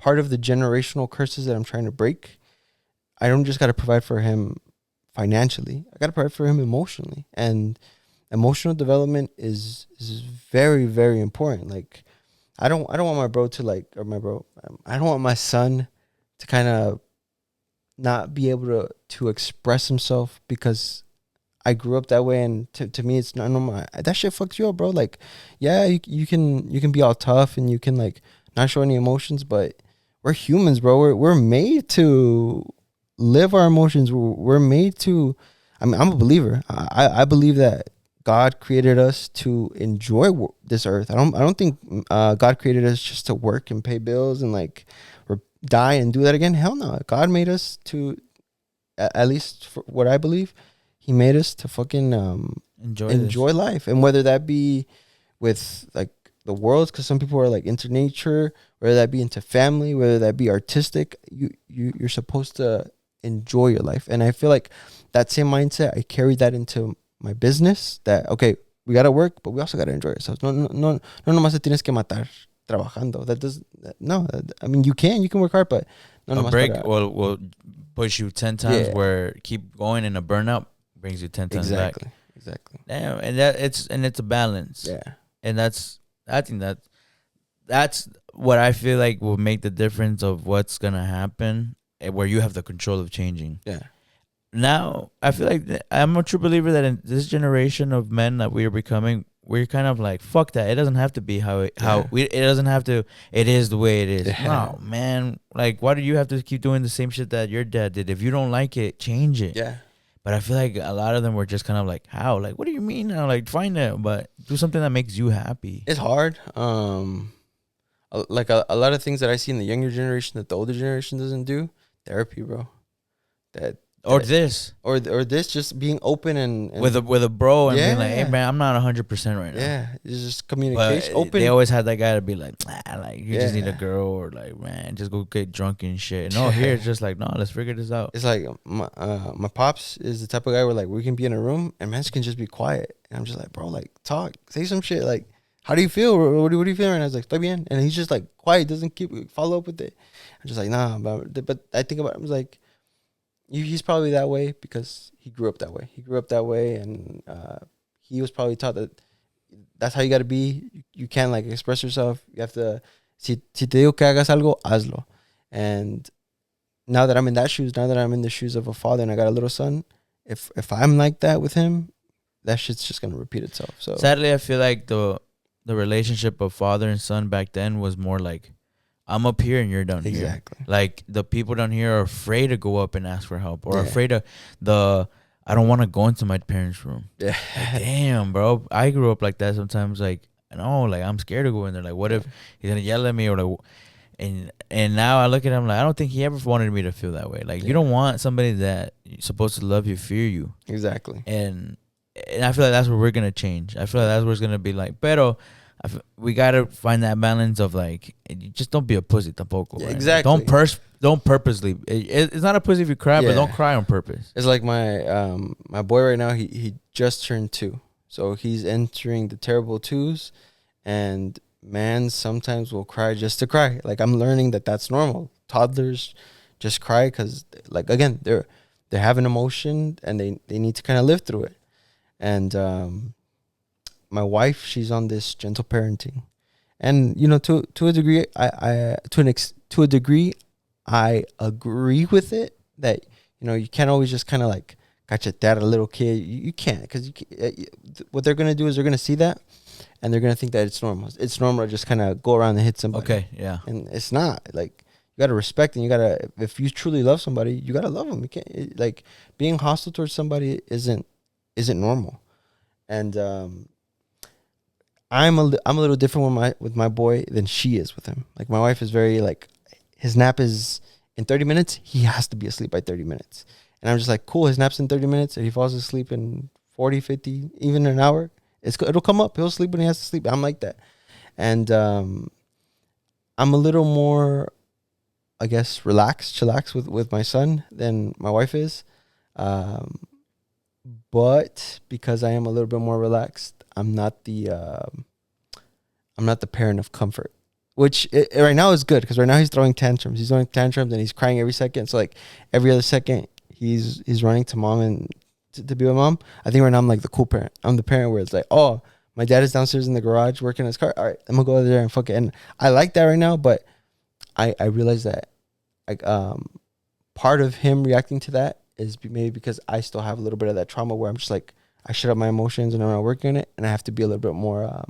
generational curses that I'm trying to break, I don't just got to provide for him financially. I got to provide for him emotionally. And emotional development is very, very important. Like, I don't want my bro to I don't want my son to kind of not be able to express himself because I grew up that way, and to me it's not normal. That shit fucks you up, bro. Like, yeah, you can be all tough and you can like not show any emotions, but we're humans, bro. We're made to live our emotions. We're made to. I mean, I'm a believer. I believe that God created us to enjoy this earth. I don't think God created us just to work and pay bills and like or die and do that again. Hell no. God made us to, at least for what I believe, He made us to fucking enjoy life. And whether that be with like the world, because some people are like into nature, whether that be into family, whether that be artistic, you're supposed to enjoy your life. And I feel like that same mindset, I carry that into my business. That okay, we gotta work, but we also gotta enjoy ourselves. No nomás te tienes que matar trabajando. I mean, you can work hard, but no A nomás break para, will push you 10 times. Where keep going, and a burnout brings you 10 times back. Exactly. Damn, and it's a balance. Yeah. And I think that's what I feel like will make the difference of what's gonna happen, where you have the control of changing. Yeah. Now I feel like I'm a true believer that in this generation of men that we are becoming, we're kind of like, fuck that. It doesn't have to be it doesn't have to. It is the way it is. Yeah. No, man. Like, why do you have to keep doing the same shit that your dad did? If you don't like it, change it. Yeah. But I feel like a lot of them were just kind of like, how? Like, what do you mean now? Like, find it, but do something that makes you happy. It's hard. Like a lot of things that I see in the younger generation that the older generation doesn't do. Therapy, bro. Or this, just being open and with a bro and being like, hey man, I'm not 100% right now. Yeah, it's just communication. But open. They always had that guy to be like, like you just need a girl, or like, man, just go get drunk and shit. No, here it's just like, no, let's figure this out. It's like my pops is the type of guy where like we can be in a room and man can just be quiet, and I'm just like, bro, like talk, say some shit, like how do you feel? What do you feel? And I was like, estoy bien, and he's just like quiet, doesn't follow up with it. I'm just like, nah, but I think about it, I was like, he's probably that way because he grew up that way. And he was probably taught that that's how you got to be. You can't like express yourself. You have to. Si te digo que hagas algo, hazlo. And now that I'm in that shoes, now that I'm in the shoes of a father and I got a little son, if I'm like that with him, that shit's just gonna repeat itself. So sadly, I feel like the relationship of father and son back then was more like, I'm up here and you're down here. Exactly. Like the people down here are afraid to go up and ask for help, or Yeah. afraid of I don't want to go into my parents' room. Yeah. Like, damn, bro. I grew up like that sometimes. Like, no, like I'm scared to go in there. Like, what if he's gonna yell at me, or like, and now I look at him like I don't think he ever wanted me to feel that way. Like you don't want somebody that you're supposed to love you, fear you. Exactly. And I feel like that's where we're gonna change. I feel like that's where it's gonna be like, pero we gotta find that balance of like, just don't be a pussy tampoco. Yeah, right? exactly. Don't purposely. It's not a pussy if you cry, but don't cry on purpose. It's like my boy right now. He just turned 2, so he's entering the terrible 2s, and man sometimes will cry just to cry. Like I'm learning that that's normal. Toddlers just cry because like again they have an emotion and they need to kind of live through it. And my wife, she's on this gentle parenting, and you know, to a degree, to a degree, I agree with it. That you know, you can't always just kind of like cachetear a little kid. You can't, because what they're gonna do is they're gonna see that, and they're gonna think that it's normal. It's normal to just kind of go around and hit somebody. Okay, yeah. And it's not. Like, you gotta respect, and you gotta, if you truly love somebody, you gotta love them. You can't, like, being hostile towards somebody isn't normal. And I'm a little different with my boy than she is with him. Like, my wife is very, like, his nap is in 30 minutes. He has to be asleep by 30 minutes. And I'm just like, cool, his nap's in 30 minutes. If he falls asleep in 40, 50, even an hour, it'll come up. He'll sleep when he has to sleep. I'm like that. And I'm a little more, I guess, chillax with my son than my wife is. But because I am a little bit more relaxed, I'm not the parent of comfort, which right now is good, because right now he's throwing tantrums. He's throwing tantrums and he's crying every second. So, like, every other second he's running to mom and to be with mom. I think right now I'm like the cool parent. I'm the parent where it's like, oh, my dad is downstairs in the garage working on his car. All right, I'm gonna go over there and fuck it. And I like that right now, but I realize that, like, part of him reacting to that is maybe because I still have a little bit of that trauma where I'm just like, I shut up my emotions and I'm not working on it, and I have to be a little bit more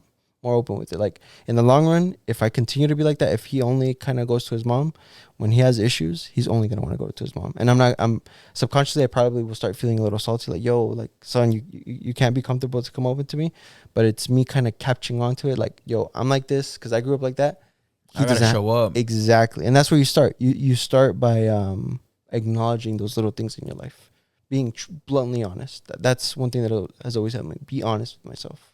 open with it. Like, in the long run, if I continue to be like that, if he only kind of goes to his mom when he has issues, he's only gonna want to go to his mom. And I'm subconsciously, I probably will start feeling a little salty, like, yo, like, son, you can't be comfortable to come over to me. But it's me kind of catching on to it, like, yo, I'm like this because I grew up like that. I gotta show up. Exactly. And that's where you start. You start by acknowledging those little things in your life, being bluntly honest. That's one thing that has always helped me. Be honest with myself.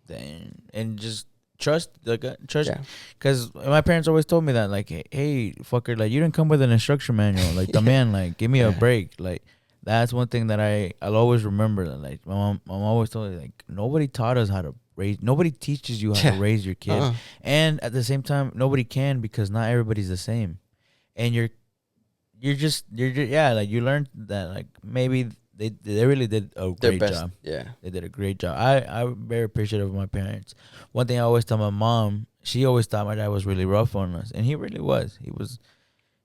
Dang. And just trust, because my parents always told me that, like, hey, fucker, like, you didn't come with an instruction manual, like, the man, like, give me a break. Like, that's one thing that I'll always remember. That, like, my mom always told me, like, nobody taught us how to raise, nobody teaches you how to raise your kid. And at the same time, nobody can, because not everybody's the same. And you're just like, you learned that, like, maybe they really did a great job. Yeah, they did a great job. I'm very appreciative of my parents. One thing I always tell my mom, she always thought my dad was really rough on us, and he really was.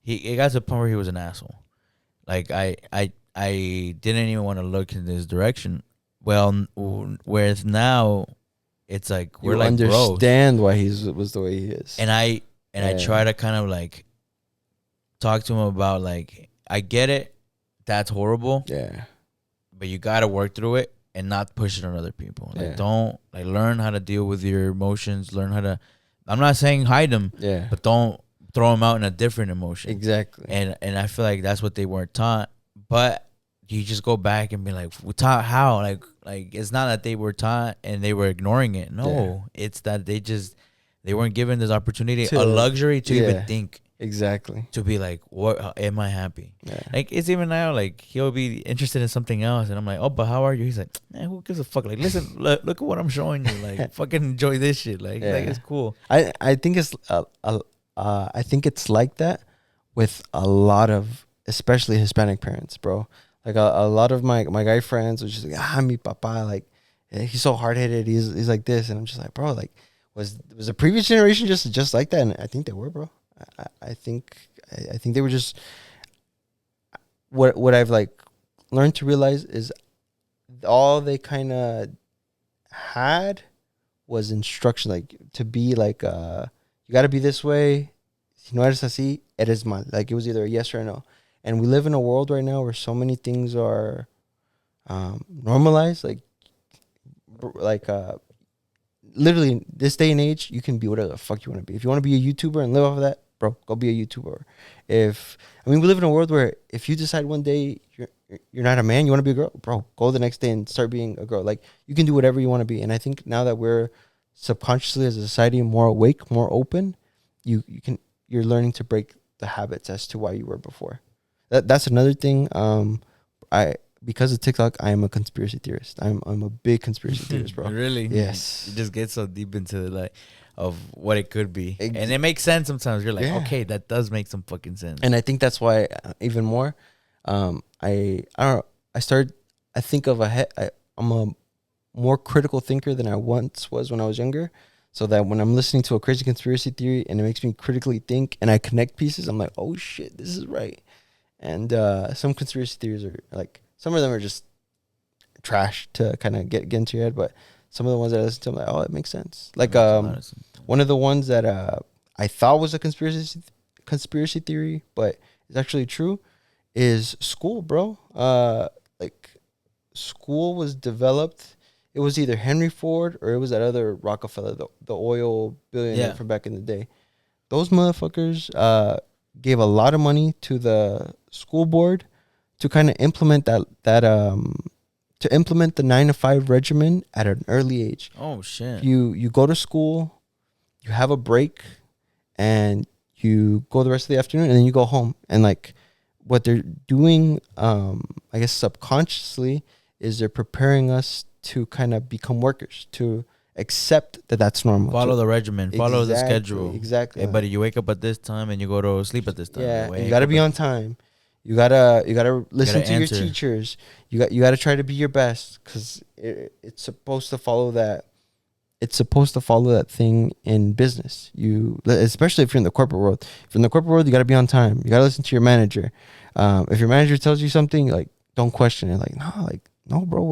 It got to the point where he was an asshole. Like, I didn't even want to look in this direction. Well, whereas now it's like, we're like bros. Understand why he was the way he is. And I try to kind of, like, talk to him about, like, I get it, that's horrible. Yeah. But you got to work through it and not push it on other people. Like, don't, like, learn how to deal with your emotions. Learn how to, I'm not saying hide them, but don't throw them out in a different emotion. Exactly. And I feel like that's what they weren't taught. But you just go back and be like, we taught how? Like, it's not that they were taught and they were ignoring it. No, it's that they weren't given this opportunity, a luxury to even think. Exactly. To be like, what am I happy? Yeah. Like, it's even now, like, he'll be interested in something else, and I'm like, oh, but how are you? He's like, man, who gives a fuck? Like, listen, look at what I'm showing you. Like, fucking enjoy this shit. Like, it's cool. I think it's I think it's like that with a lot of, especially Hispanic parents, bro. Like, a lot of my guy friends are just like, mi papa, like, he's so hard headed. He's like this, and I'm just like, bro, like, was the previous generation just like that? And I think they were, bro. I think they were just, what I've, like, learned to realize is all they kind of had was instruction, like, to be like, you got to be this way. Si no eres así, eres mal. Like, it was either a yes or a no. And we live in a world right now where so many things are normalized. Like literally in this day and age, you can be whatever the fuck you want to be. If you want to be a YouTuber and live off of that, bro, go be a YouTuber. We live in a world where if you decide one day you're not a man, you want to be a girl, bro, go the next day and start being a girl. Like, you can do whatever you want to be. And I think now that we're subconsciously as a society more awake, more open, you're learning to break the habits as to why you were before. That's another thing. Because of TikTok, I am a conspiracy theorist. I'm a big conspiracy theorist, bro. Really? Yes. You just get so deep into, like, of what it could be. And it makes sense sometimes. You're like, okay, that does make some fucking sense. And I think that's why even more, I'm a more critical thinker than I once was when I was younger. So that when I'm listening to a crazy conspiracy theory and it makes me critically think and I connect pieces, I'm like, oh shit, this is right. And some conspiracy theories are like, some of them are just trash to kind of get into your head, but some of the ones that I listen to, I'm like, oh, it makes sense. Like Makes a lot of sense. one of the ones that I thought was a conspiracy theory, but it's actually true, is school, bro. Like school was developed. It was either Henry Ford or it was that other Rockefeller, the oil billionaire from back in the day. Those motherfuckers gave a lot of money to the school board to kind of implement to implement the 9 to 5 regimen at an early age. Oh shit! You go to school, you have a break, and you go the rest of the afternoon, and then you go home. And like what they're doing, I guess subconsciously, is they're preparing us to kind of become workers, to accept that that's normal. Follow the regimen, follow the schedule. Exactly. Hey, buddy, you wake up at this time and you go to sleep at this time. Yeah, you got to be on time. You gotta listen to your teachers. You got to try to be your best, because it's supposed to follow that. It's supposed to follow that thing in business. Especially if you're in the corporate world. If you're in the corporate world, you got to be on time. You got to listen to your manager. If your manager tells you something, like, don't question it. Like, no, bro.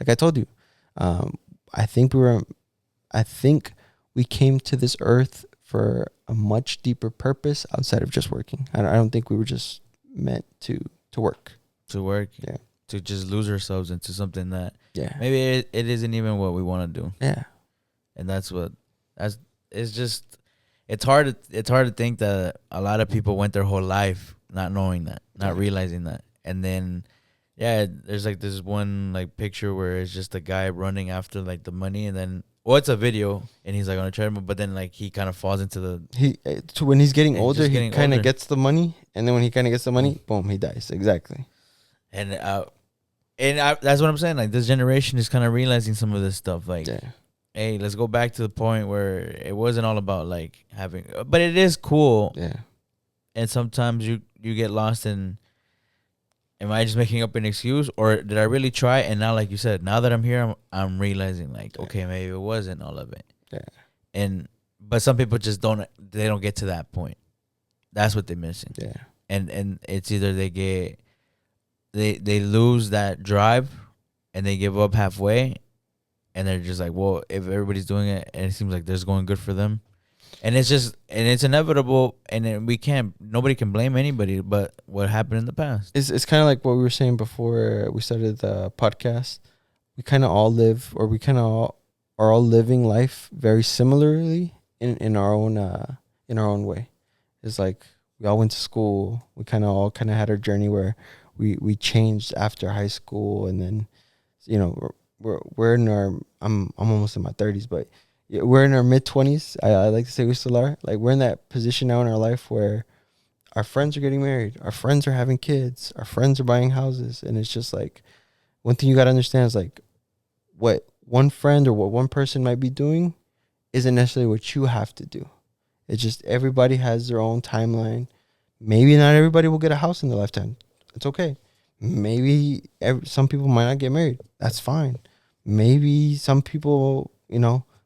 Like I told you, I think we came to this earth for a much deeper purpose outside of just working. I don't think we were just meant to work. Yeah. To just lose ourselves into something that maybe it isn't even what we want to do. Yeah. And it's hard to think that a lot of people went their whole life not knowing that, not realizing that. And then there's like this one like picture where it's just a guy running after like the money, and then it's a video and he's like on a treadmill, but then like he kind of falls into when he's getting older, he kind of gets the money, and then when he kind of gets the money, boom, he dies. Exactly. And that's what I'm saying. Like, this generation is kind of realizing some of this stuff. Like, hey, let's go back to the point where it wasn't all about like having, but it is cool. Yeah. And sometimes you get lost in, am I just making up an excuse, or did I really try? And now, like you said, now that I'm here, I'm realizing like, okay, maybe it wasn't all of it. Yeah. But some people just don't get to that point. That's what they're missing. Yeah. And it's either they lose that drive and they give up halfway, and they're just like, well, if everybody's doing it and it seems like there's going good for them, and it's inevitable, and then nobody can blame anybody but what happened in the past. It's kind of like what we were saying before we started the podcast. We kind of all live, or we kind of are all living life very similarly in our own way. It's like we all went to school. We all had our journey where we changed after high school, and then we're in our I'm almost in my 30s, but we're in our mid-20s. I like to say we still are. Like, we're in that position now in our life where our friends are getting married, our friends are having kids, our friends are buying houses, and it's just like, one thing you got to understand is like, what one friend or what one person might be doing isn't necessarily what you have to do. It's just everybody has their own timeline. Maybe not everybody will get a house in their lifetime. It's okay. Maybe some people might not get married. That's fine. Maybe some people,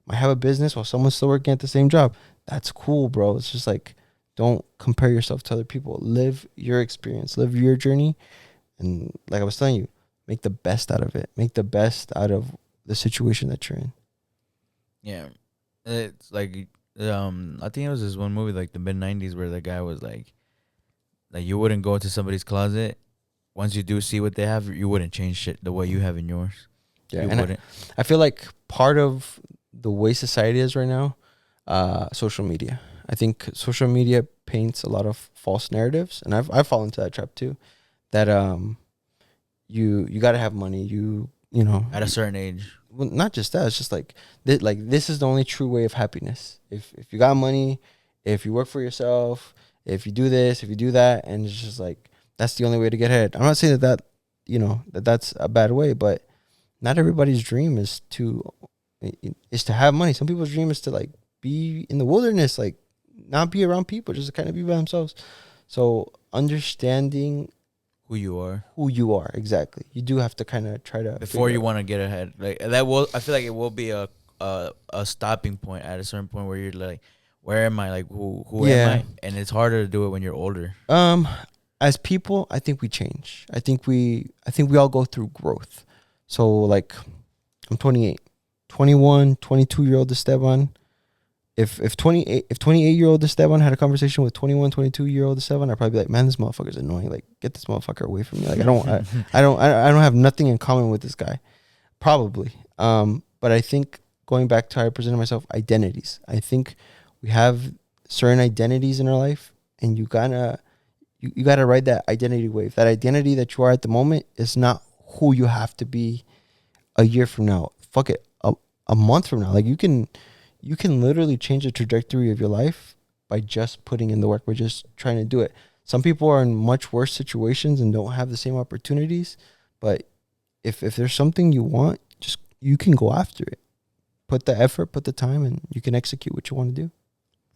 might have a business while someone's still working at the same job. That's cool, bro. It's just like, don't compare yourself to other people. Live your experience. Live your journey. And like I was telling you, make the best out of it. Make the best out of the situation that you're in. Yeah. It's like, I think it was this one movie, like the mid-90s, where the guy was like you wouldn't go into somebody's closet. Once you do see what they have, you wouldn't change shit the way you have in yours. Yeah, you wouldn't. I feel like part of the way society is right now, social media. I think social media paints a lot of false narratives, and I've fallen into that trap too. That you got to have money. You at a certain age. Well, not just that. It's just like this is the only true way of happiness. If you got money, if you work for yourself, if you do this, if you do that, and it's just like that's the only way to get ahead. I'm not saying that that's a bad way, but not everybody's dream is to have money. Some people's dream is to like be in the wilderness, like not be around people, just to kind of be by themselves. So understanding who you are, exactly. You do have to kind of try to before you want to get ahead. Like that will, I feel like it will be a stopping point at a certain point where you're like, where am I? Like who am I? And it's harder to do it when you're older. As people, I think we change. I think we all go through growth. So like I'm 28. 21, 22-year-old Esteban. If 28-year-old Esteban had a conversation with 21, 22-year-old Esteban, I'd probably be like, man, this motherfucker's annoying. Like, get this motherfucker away from me. Like, I don't have nothing in common with this guy. Probably. But I think going back to how I presented myself, identities. I think we have certain identities in our life, and you gotta ride that identity wave. That identity that you are at the moment is not who you have to be a year from now. Fuck it, a month from now. Like you can literally change the trajectory of your life by just putting in the work. We're just trying to do it. Some people are in much worse situations and don't have the same opportunities. But if there's something you want, just you can go after it. Put the effort, put the time, and you can execute what you want to do.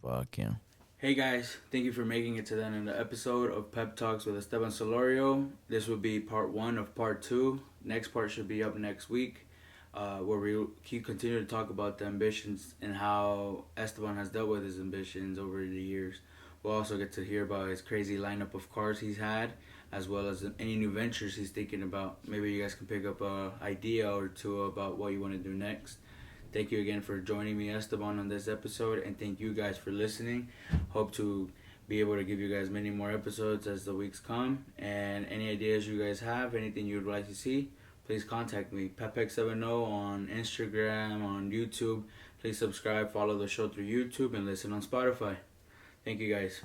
Fuck yeah. Hey guys, thank you for making it to the end of the episode of Pep Talks with Esteban Solorio. This will be part 1 of part 2. Next part should be up next week, where we keep continue to talk about the ambitions and how Esteban has dealt with his ambitions over the years. We'll also get to hear about his crazy lineup of cars he's had, as well as any new ventures he's thinking about. Maybe you guys can pick up an idea or two about what you want to do next. Thank you again for joining me, Esteban, on this episode, and thank you guys for listening. Hope to be able to give you guys many more episodes as the weeks come. And any ideas you guys have, anything you'd like to see, please contact me. Pepex70 on Instagram, on YouTube. Please subscribe, follow the show through YouTube, and listen on Spotify. Thank you guys.